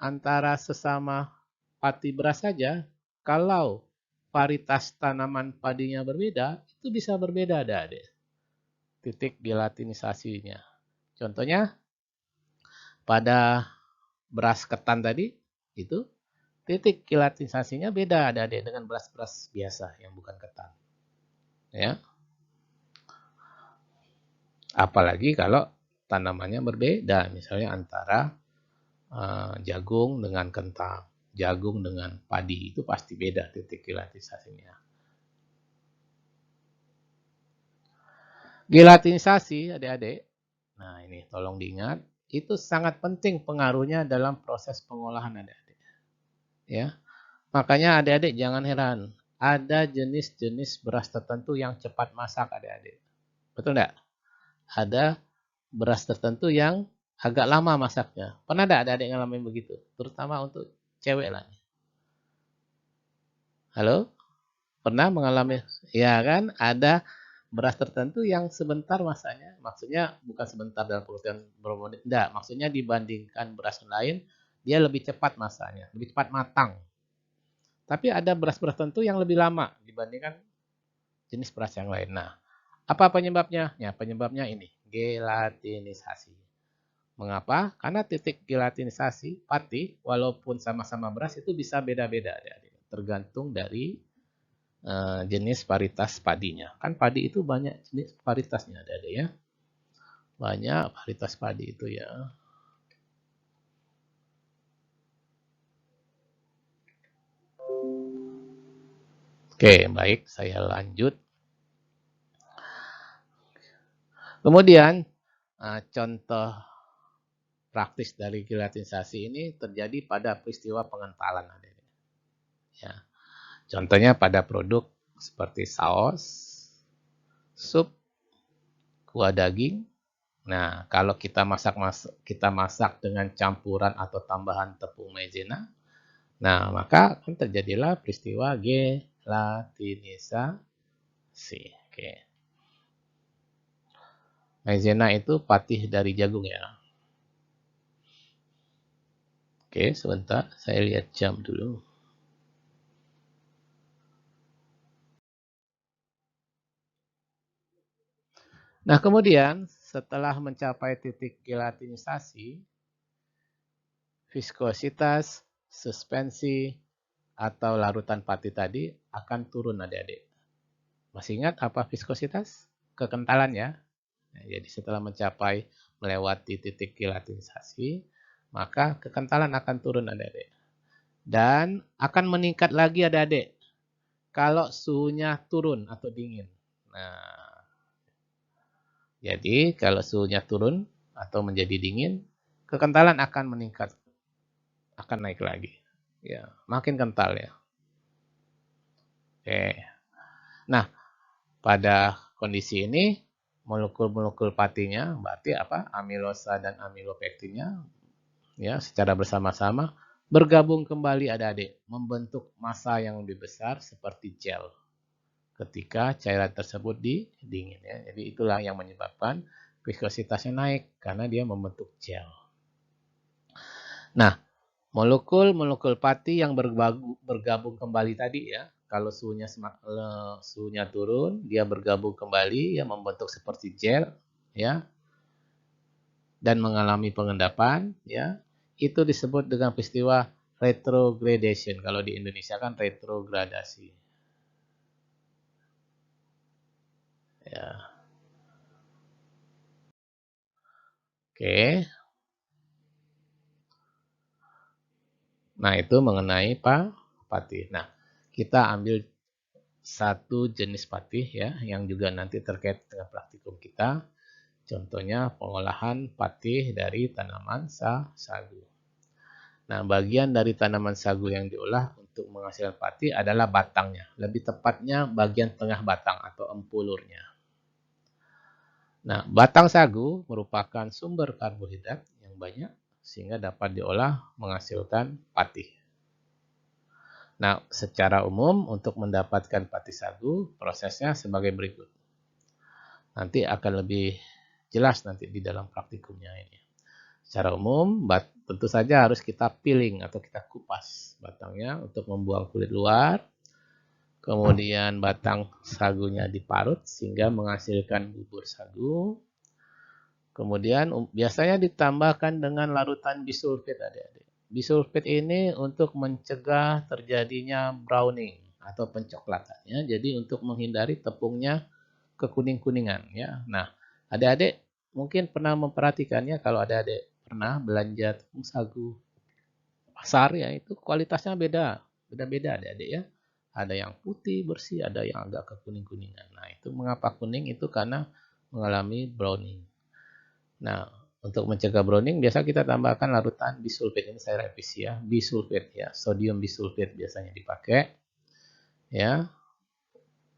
antara sesama pati beras saja, kalau varietas tanaman padinya berbeda, itu bisa berbeda adik-adik. Titik gelatinisasinya. Contohnya pada beras ketan tadi, itu titik gelatinisasinya beda adik-adik dengan beras-beras biasa yang bukan ketan. Ya. Apalagi kalau tanamannya berbeda, misalnya antara jagung dengan kentang, jagung dengan padi, itu pasti beda titik gelatinisasinya. Gelatinisasi adik-adik, nah ini tolong diingat, itu sangat penting pengaruhnya dalam proses pengolahan adik-adik. Ya, makanya adik-adik jangan heran, ada jenis-jenis beras tertentu yang cepat masak adik-adik. Betul enggak? Ada beras tertentu yang agak lama masaknya. Pernah enggak adik-adik ngalamin begitu? Terutama untuk cewek lah. Halo? Pernah mengalami? Ya kan? Ada beras tertentu yang sebentar masaknya. Maksudnya bukan sebentar dalam pengertian berapa menit. Enggak, maksudnya dibandingkan beras lain, dia lebih cepat masaknya, lebih cepat matang. Tapi ada beras-beras tertentu yang lebih lama dibandingkan jenis beras yang lain. Nah, Apa penyebabnya? Ya, penyebabnya ini, gelatinisasi. Mengapa? Karena titik gelatinisasi pati, walaupun sama-sama beras itu bisa beda-beda, tergantung dari jenis varietas padinya. Kan padi itu banyak jenis varietasnya, adik-adik ya. Banyak varietas padi itu ya. Oke, baik, saya lanjut. Kemudian, contoh praktis dari gelatinisasi ini terjadi pada peristiwa pengentalan. Ya. Contohnya pada produk seperti saus, sup, kuah daging. Nah, kalau kita masak dengan campuran atau tambahan tepung maizena, nah maka akan terjadilah peristiwa gelatinisasi. Oke. Maizena itu patih dari jagung ya. Oke, sebentar, saya lihat jam dulu. Nah, kemudian setelah mencapai titik gelatinisasi, viskositas, suspensi, atau larutan pati tadi akan turun adik-adik. Masih ingat apa viskositas? Kekentalan ya. Nah, jadi setelah mencapai melewati titik gelatinisasi, maka kekentalan akan turun adik-adik. Dan akan meningkat lagi adik-adik kalau suhunya turun atau dingin. Nah, jadi kalau suhunya turun atau menjadi dingin, kekentalan akan meningkat, akan naik lagi. Ya, makin kental ya. Oke. Nah, pada kondisi ini molekul-molekul patinya, berarti apa? Amilosa dan amilopektinnya ya secara bersama-sama bergabung kembali adik-adik, membentuk massa yang lebih besar seperti gel ketika cairan tersebut dingin ya. Jadi itulah yang menyebabkan viskositasnya naik karena dia membentuk gel. Nah, molekul-molekul pati yang bergabung kembali tadi ya, kalau suhunya turun, dia bergabung kembali ya membentuk seperti gel ya dan mengalami pengendapan ya. Itu disebut dengan peristiwa retrogradation. Kalau di Indonesia kan retrogradasi. Ya. Oke. Nah, itu mengenai pati. Nah, kita ambil satu jenis pati ya yang juga nanti terkait dengan praktikum kita. Contohnya pengolahan pati dari tanaman sagu. Nah, bagian dari tanaman sagu yang diolah untuk menghasilkan pati adalah batangnya. Lebih tepatnya bagian tengah batang atau empulurnya. Nah, batang sagu merupakan sumber karbohidrat yang banyak sehingga dapat diolah menghasilkan pati. Nah, secara umum untuk mendapatkan pati sagu prosesnya sebagai berikut. Nanti akan lebih jelas nanti di dalam praktikumnya ini. Secara umum, tentu saja harus kita peeling atau kita kupas batangnya untuk membuang kulit luar. Kemudian batang sagunya diparut sehingga menghasilkan bubur sagu. Kemudian biasanya ditambahkan dengan larutan bisulfit adik-adik. Bisulfit ini untuk mencegah terjadinya browning atau pencoklatannya. Jadi untuk menghindari tepungnya kekuning-kuningan ya. Nah, adik-adik mungkin pernah memperhatikannya kalau adik-adik pernah belanja tepung sagu pasar ya itu kualitasnya beda-beda adik-adik ya. Ada yang putih bersih, ada yang agak kekuning-kuningan. Nah, itu mengapa kuning itu karena mengalami browning. Nah, untuk mencegah browning biasa kita tambahkan larutan bisulfit. Ini saya revisi ya, bisulfit ya, sodium bisulfit biasanya dipakai. Ya.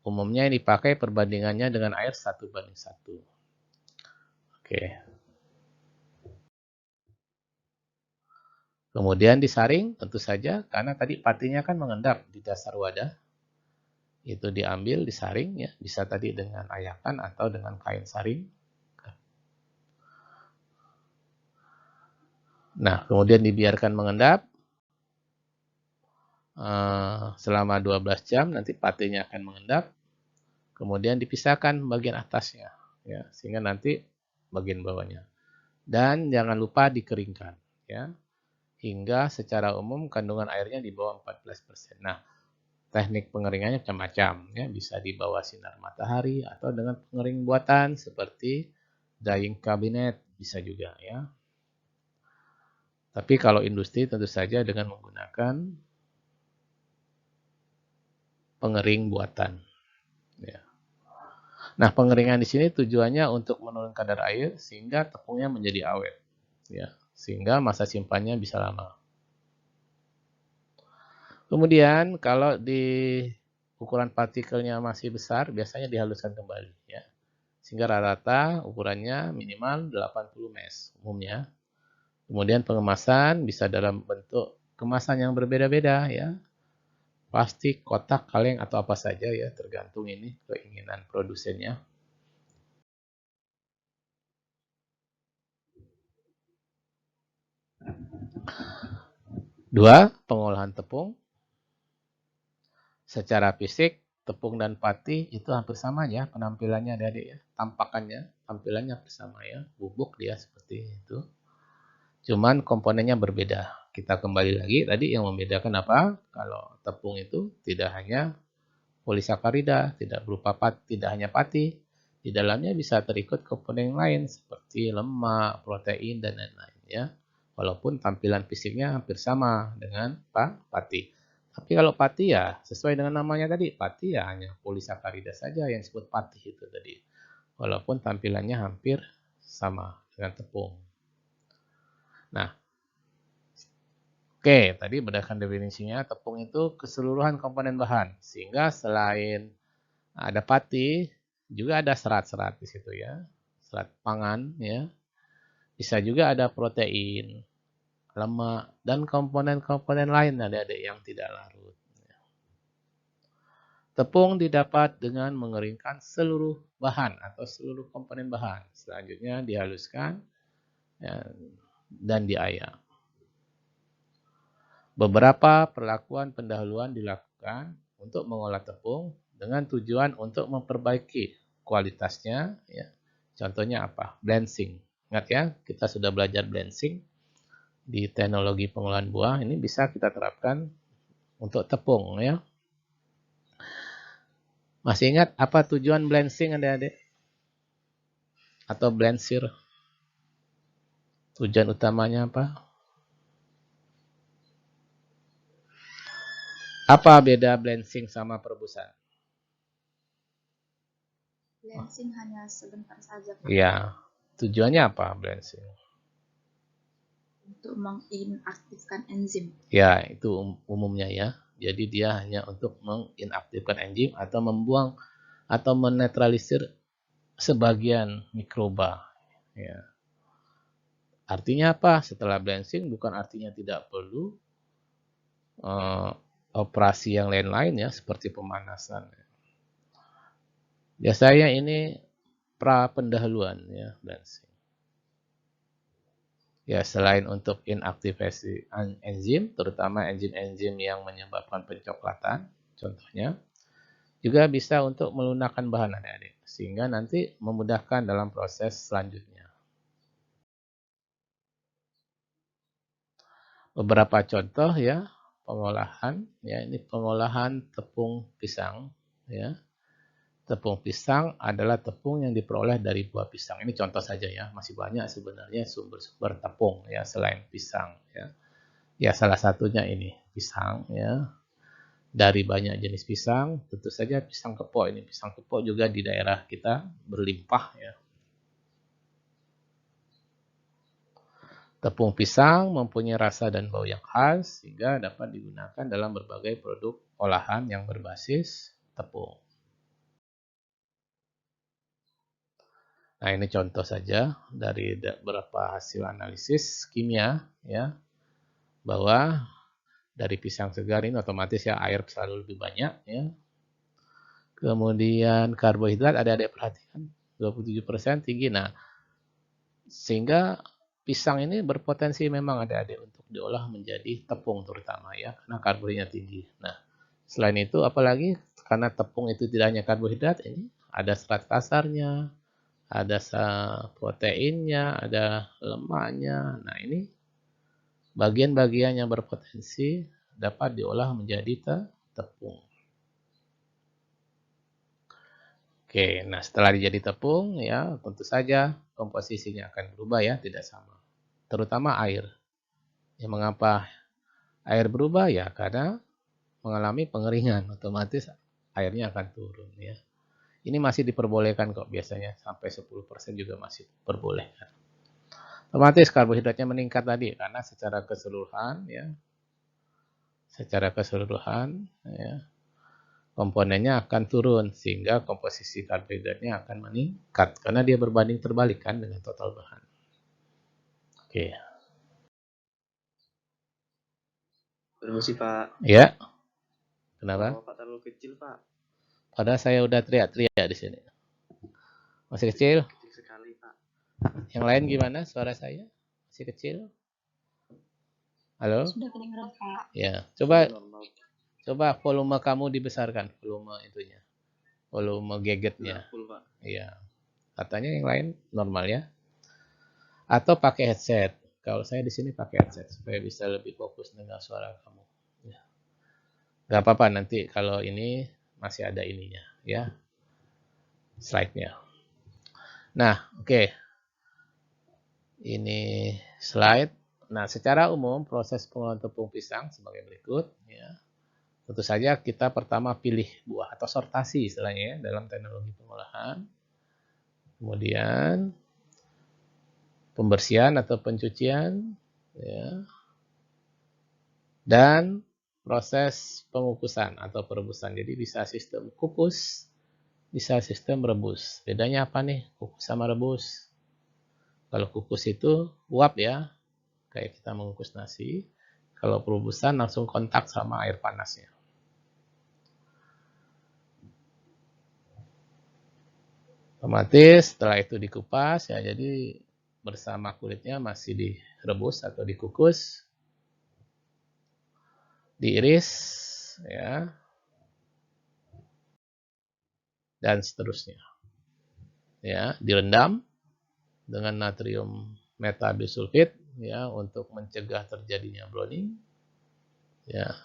Umumnya yang dipakai perbandingannya dengan air 1:1. Oke. Kemudian disaring tentu saja karena tadi patinya kan mengendap di dasar wadah. Itu diambil, disaring ya, bisa tadi dengan ayakan atau dengan kain saring. Nah, kemudian dibiarkan mengendap selama 12 jam, nanti patinya akan mengendap. Kemudian dipisahkan bagian atasnya, ya, sehingga nanti bagian bawahnya. Dan jangan lupa dikeringkan, ya, hingga secara umum kandungan airnya di bawah 14%. Nah, teknik pengeringannya macam-macam, ya, bisa di bawah sinar matahari atau dengan pengering buatan seperti drying cabinet bisa juga, ya. Tapi kalau industri tentu saja dengan menggunakan pengering buatan, ya. Nah, pengeringan di sini tujuannya untuk menurunkan kadar air sehingga tepungnya menjadi awet, ya, sehingga masa simpannya bisa lama. Kemudian kalau di ukuran partikelnya masih besar, biasanya dihaluskan kembali, ya, sehingga rata-rata ukurannya minimal 80 mes umumnya. Kemudian pengemasan bisa dalam bentuk kemasan yang berbeda-beda, ya, plastik, kotak, kaleng, atau apa saja, ya, tergantung ini keinginan produsennya. Dua, pengolahan tepung. Secara fisik, tepung dan pati itu hampir sama, ya, penampilannya adik-adik, ya, tampakannya, tampilannya hampir sama, ya, bubuk dia seperti itu. Cuman komponennya berbeda. Kita kembali lagi tadi yang membedakan apa? Kalau tepung itu tidak hanya polisakarida, tidak berupa tidak hanya pati, di dalamnya bisa terikut komponen lain seperti lemak, protein, dan lain-lain, ya. Walaupun tampilan fisiknya hampir sama dengan pati. Tapi kalau pati, ya sesuai dengan namanya tadi, pati ya hanya polisakarida saja yang disebut pati itu tadi. Walaupun tampilannya hampir sama dengan tepung. Nah, oke, tadi berdasarkan definisinya, tepung itu keseluruhan komponen bahan. Sehingga selain ada pati, juga ada serat-serat di situ, ya. Serat pangan, ya. Bisa juga ada protein, lemak, dan komponen-komponen lain adik-adik yang tidak larut. Tepung didapat dengan mengeringkan seluruh bahan atau seluruh komponen bahan. Selanjutnya dihaluskan, ya, dan diayak. Beberapa perlakuan pendahuluan dilakukan untuk mengolah tepung dengan tujuan untuk memperbaiki kualitasnya, ya. Contohnya apa? Blanching. Ingat, ya, kita sudah belajar blanching di teknologi pengolahan buah. Ini bisa kita terapkan untuk tepung, ya. Masih ingat apa tujuan blanching adik-adik? Atau blanchir? Tujuan utamanya apa? Apa beda blanching sama perebusan? Blanching hanya sebentar saja, Pak. Iya. Tujuannya apa blanching? Untuk menginaktifkan enzim. Ya, itu umumnya, ya. Jadi dia hanya untuk menginaktifkan enzim atau membuang atau menetralisir sebagian mikroba, ya. Artinya apa? Setelah blanching bukan artinya tidak perlu operasi yang lain-lain, ya, seperti pemanasan. Biasanya ini pra pendahuluan, ya, blanching. Ya, selain untuk inaktivasi enzim, terutama enzim-enzim yang menyebabkan pencoklatan, contohnya, juga bisa untuk melunakkan bahan adik-adik, sehingga nanti memudahkan dalam proses selanjutnya. Beberapa contoh, ya, pengolahan, ya, ini pengolahan tepung pisang, ya. Tepung pisang adalah tepung yang diperoleh dari buah pisang. Ini contoh saja, ya, masih banyak sebenarnya sumber-sumber tepung, ya, selain pisang, ya. Ya, salah satunya ini pisang, ya. Dari banyak jenis pisang, tentu saja pisang kepok ini. Pisang kepok juga di daerah kita berlimpah, ya. Tepung pisang mempunyai rasa dan bau yang khas sehingga dapat digunakan dalam berbagai produk olahan yang berbasis tepung. Nah, ini contoh saja dari beberapa hasil analisis kimia, ya, bahwa dari pisang segar ini otomatis, ya, air selalu lebih banyak, ya. Kemudian karbohidrat adik-adik perhatikan 27% tinggi. Nah, sehingga pisang ini berpotensi memang adik-adik untuk diolah menjadi tepung terutama, ya, karena karbohidratnya tinggi. Nah, selain itu apalagi karena tepung itu tidak hanya karbohidrat, ini ada serat kasarnya, ada proteinnya, ada lemaknya. Nah, ini bagian-bagian yang berpotensi dapat diolah menjadi tepung. Oke, nah setelah jadi tepung ya tentu saja komposisinya akan berubah ya, tidak sama. Terutama air. Ya, mengapa air berubah ya? Karena mengalami pengeringan, otomatis airnya akan turun ya. Ini masih diperbolehkan kok biasanya, sampai 10% juga masih diperbolehkan. Otomatis karbohidratnya meningkat tadi karena secara keseluruhan ya. Komponennya akan turun sehingga komposisi karbohidratnya akan meningkat karena dia berbanding terbalik kan dengan total bahan. Oke. Permisi Pak. Ya. Kenapa? Bapak terlalu kecil Pak. Padahal saya udah teriak-teriak di sini. Masih kecil? Kecil sekali Pak. Yang lain gimana suara saya? Masih kecil? Halo? Sudah kedengeran Pak. Ya, coba Normal. coba volume kamu dibesarkan, volume itunya. Volume gadgetnya. Full Pak. Iya. Katanya yang lain normal ya. Atau pakai headset. Kalau saya di sini pakai headset supaya bisa lebih fokus dengar suara kamu. Ya. Gak apa-apa nanti kalau ini masih ada ininya ya. Slide-nya. Nah, oke. Ini slide. Nah, secara umum proses pengolahan tepung pisang sebagai berikut ya. Tentu saja kita pertama pilih buah atau sortasi istilahnya ya dalam teknologi pengolahan. Kemudian pembersihan atau pencucian ya. Dan proses pengukusan atau perebusan. Jadi bisa sistem kukus, bisa sistem rebus. Bedanya apa nih kukus sama rebus? Kalau kukus itu uap ya, kayak kita mengukus nasi. Kalau perebusan langsung kontak sama air panasnya. Otomatis setelah itu dikupas ya, jadi bersama kulitnya masih direbus atau dikukus, diiris ya, dan seterusnya. Ya, direndam dengan natrium metabisulfit ya untuk mencegah terjadinya browning. Ya.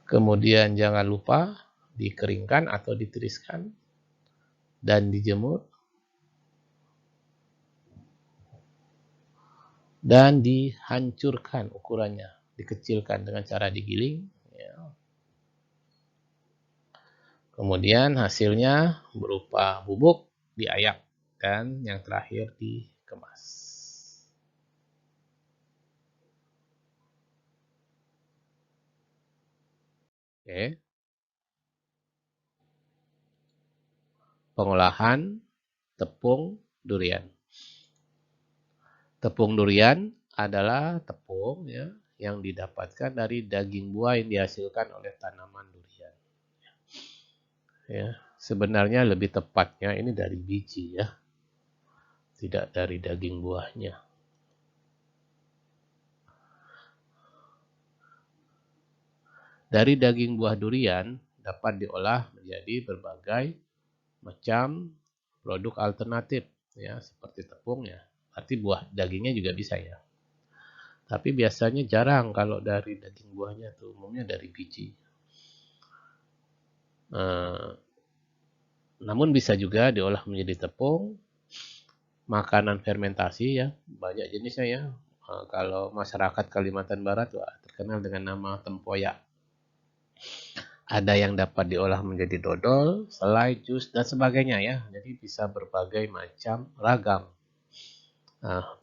Kemudian jangan lupa dikeringkan atau ditiriskan dan dijemur dan dihancurkan ukurannya, dikecilkan dengan cara digiling ya. Kemudian hasilnya berupa bubuk diayak dan yang terakhir dikemas. Oke. Pengolahan tepung durian. Tepung durian adalah tepung ya yang didapatkan dari daging buah yang dihasilkan oleh tanaman durian. Ya, sebenarnya lebih tepatnya ini dari biji ya, tidak dari daging buahnya. Dari daging buah durian dapat diolah menjadi berbagai macam produk alternatif ya, seperti tepung ya. Arti buah dagingnya juga bisa ya. Tapi biasanya jarang kalau dari daging buahnya tuh, umumnya dari biji. Namun bisa juga diolah menjadi tepung, makanan fermentasi ya, banyak jenisnya ya. Kalau masyarakat Kalimantan Barat wah, terkenal dengan nama tempoyak. Ada yang dapat diolah menjadi dodol, selai, jus, dan sebagainya ya. Jadi bisa berbagai macam ragam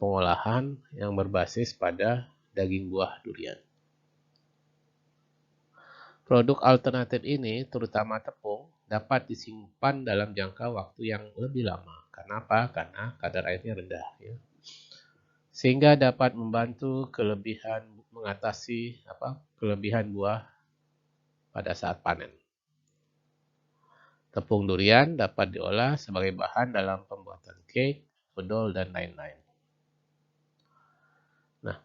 pengolahan yang berbasis pada daging buah durian. Produk alternatif ini, terutama tepung, dapat disimpan dalam jangka waktu yang lebih lama. Karena apa? Karena kadar airnya rendah. Ya. Sehingga dapat membantu mengatasi kelebihan buah pada saat panen. Tepung durian dapat diolah sebagai bahan dalam pembuatan cake, odol, dan lain-lain. Nah,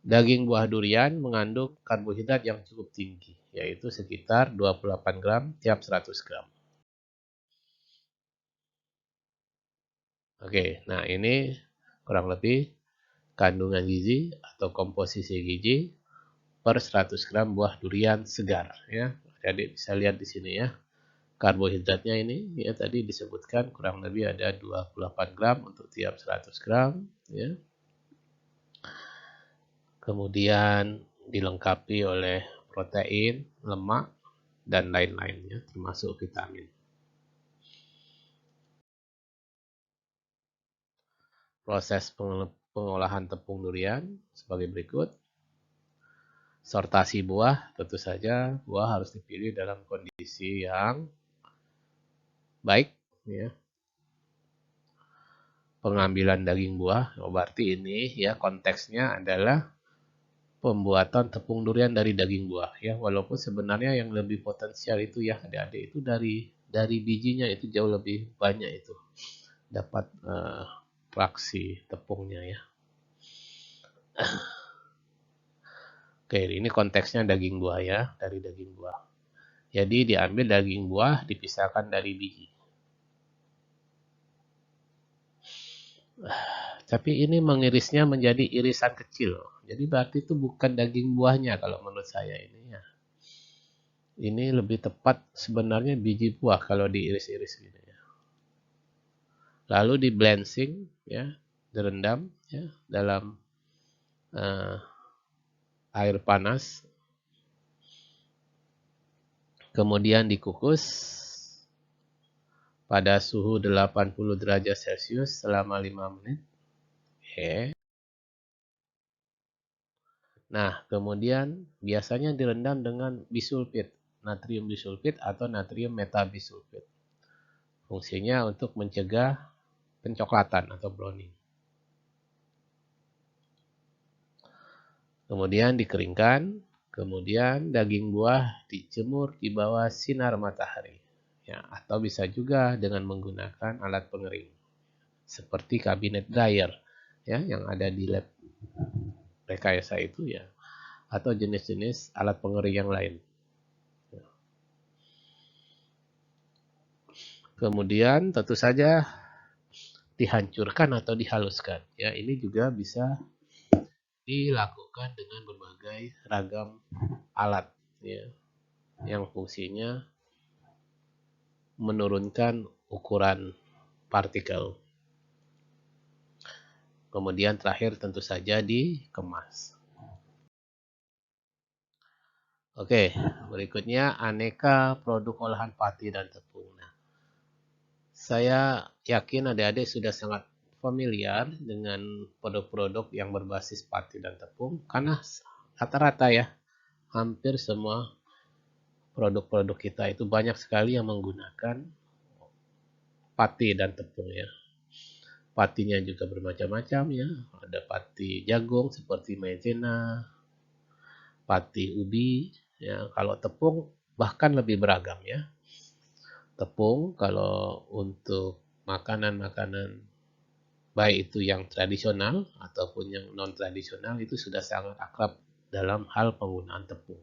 Daging buah durian mengandung karbohidrat yang cukup tinggi, yaitu sekitar 28 gram tiap 100 gram. Oke, nah ini kurang lebih kandungan gizi atau komposisi gizi per 100 gram buah durian segar ya. Jadi bisa lihat di sini ya. Karbohidratnya ini ya tadi disebutkan kurang lebih ada 28 gram untuk tiap 100 gram ya. Kemudian dilengkapi oleh protein, lemak, dan lain-lainnya termasuk vitamin. Proses pengolahan tepung durian sebagai berikut. Sortasi buah, tentu saja buah harus dipilih dalam kondisi yang baik ya. Pengambilan daging buah, berarti ini ya konteksnya adalah pembuatan tepung durian dari daging buah ya. Walaupun sebenarnya yang lebih potensial itu ya adik-adik itu dari bijinya itu jauh lebih banyak itu dapat fraksi tepungnya ya. Oke, ini konteksnya daging buah ya, dari daging buah. Jadi diambil daging buah dipisahkan dari biji. Tapi ini mengirisnya menjadi irisan kecil. Jadi berarti itu bukan daging buahnya kalau menurut saya ini ya. Ini lebih tepat sebenarnya biji buah kalau diiris-iris gitu ya. Lalu di blanching ya, direndam ya dalam air panas. Kemudian dikukus pada suhu 80 derajat Celcius selama 5 menit. Oke. Nah, kemudian biasanya direndam dengan bisulfit, natrium bisulfit atau natrium metabisulfit. Fungsinya untuk mencegah pencoklatan atau browning. Kemudian dikeringkan, kemudian daging buah dijemur di bawah sinar matahari. Ya, atau bisa juga dengan menggunakan alat pengering. Seperti kabinet dryer ya yang ada di lab rekayasa itu ya. Atau jenis-jenis alat pengering yang lain. Kemudian tentu saja dihancurkan atau dihaluskan. Ya, ini juga bisa dilakukan dengan berbagai ragam alat ya, yang fungsinya menurunkan ukuran partikel. Kemudian terakhir tentu saja dikemas. Oke, berikutnya aneka produk olahan pati dan tepung. Nah, saya yakin adik-adik sudah sangat familiar dengan produk-produk yang berbasis pati dan tepung karena rata-rata ya hampir semua produk-produk kita itu banyak sekali yang menggunakan pati dan tepung ya. Patinya juga bermacam-macam ya. Ada pati jagung seperti maizena, pati ubi ya. Kalau tepung bahkan lebih beragam ya. Tepung kalau untuk makanan-makanan baik itu yang tradisional ataupun yang non-tradisional itu sudah sangat akrab dalam hal penggunaan tepung.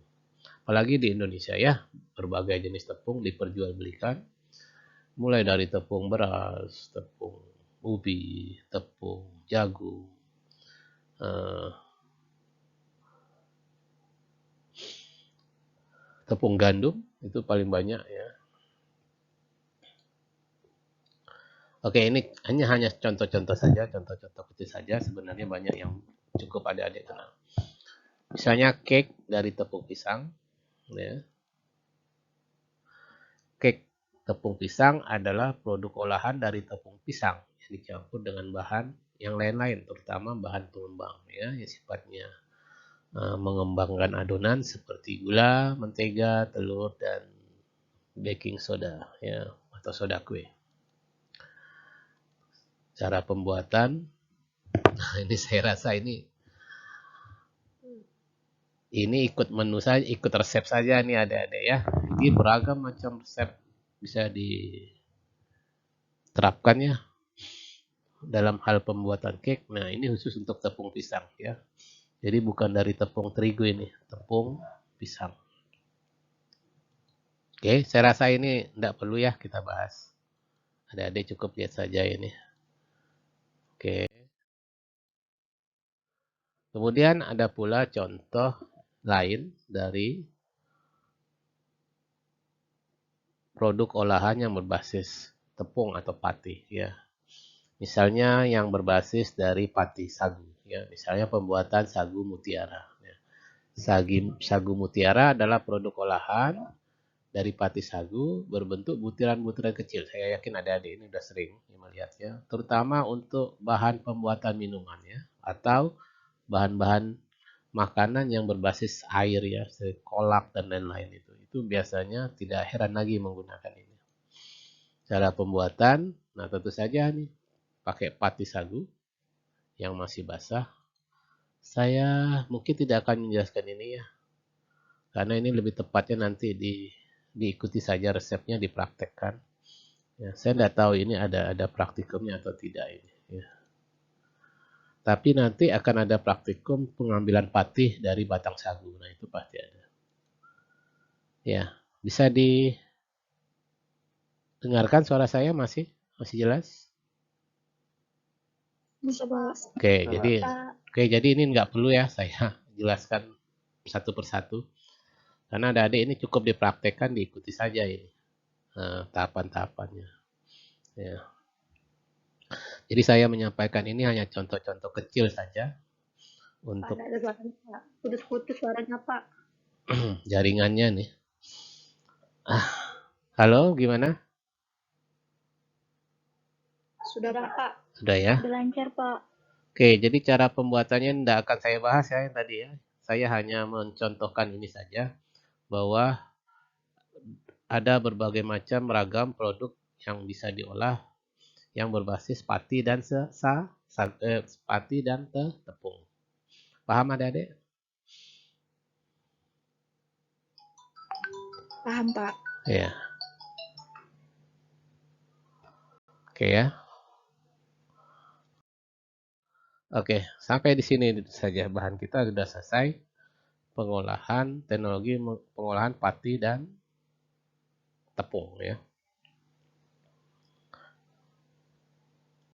Apalagi di Indonesia ya, berbagai jenis tepung diperjualbelikan, mulai dari tepung beras, tepung ubi, tepung jagung, tepung gandum itu paling banyak ya. Oke, ini hanya contoh-contoh saja, contoh-contoh kecil saja. Sebenarnya banyak yang cukup adik-adik kenal. Misalnya cake dari tepung pisang. Ya. Cake tepung pisang adalah produk olahan dari tepung pisang yang dicampur dengan bahan yang lain-lain, terutama bahan pengembang ya, yang sifatnya mengembangkan adonan seperti gula, mentega, telur, dan baking soda ya, atau soda kue. Cara pembuatan, ini saya rasa ini ikut menu saja, ikut resep saja nih adik-adik ya. Jadi beragam macam resep bisa diterapkan ya dalam hal pembuatan cake. Nah, ini khusus untuk tepung pisang ya. Jadi bukan dari tepung terigu ini, tepung pisang. Oke, saya rasa ini tidak perlu ya kita bahas. Adik-adik cukup lihat saja ini. Oke. Kemudian ada pula contoh lain dari produk olahan yang berbasis tepung atau pati ya. Misalnya yang berbasis dari pati sagu ya. Misalnya pembuatan sagu mutiara ya. Sagu mutiara adalah produk olahan dari pati sagu berbentuk butiran-butiran kecil. Saya yakin adik-adik ini sudah sering melihatnya, terutama untuk bahan pembuatan minuman ya, atau bahan-bahan makanan yang berbasis air ya, seperti kolak dan lain-lain itu biasanya tidak heran lagi menggunakan ini. Cara pembuatan, nah tentu saja nih pakai pati sagu yang masih basah. Saya mungkin tidak akan menjelaskan ini ya, karena ini lebih tepatnya nanti diikuti saja resepnya, dipraktekkan. Ya, saya tidak tahu ini ada praktikumnya atau tidak ini. Ya. Tapi nanti akan ada praktikum pengambilan patih dari batang sagu. Nah itu pasti ada. Ya, bisa didengarkan suara saya masih jelas? Bisa Pak. Oke, jadi ini nggak perlu ya saya jelaskan satu persatu. Karena adik-adik ini cukup dipraktekkan, diikuti saja ini tahapan-tahapannya. Ya. Jadi saya menyampaikan ini hanya contoh-contoh kecil saja untuk ada suaranya Pak. Putus-putus suaranya Pak. jaringannya nih. Halo, gimana? Sudah Pak. Sudah ya? Sudah lancar Pak. Oke, jadi cara pembuatannya tidak akan saya bahas ya yang tadi ya. Saya hanya mencontohkan ini saja bahwa ada berbagai macam ragam produk yang bisa diolah yang berbasis pati dan tepung. Paham adik-adik? Paham Pak. Ya. Oke ya. Oke, sampai di sini saja bahan kita sudah selesai. Pengolahan, teknologi pengolahan pati dan tepung ya.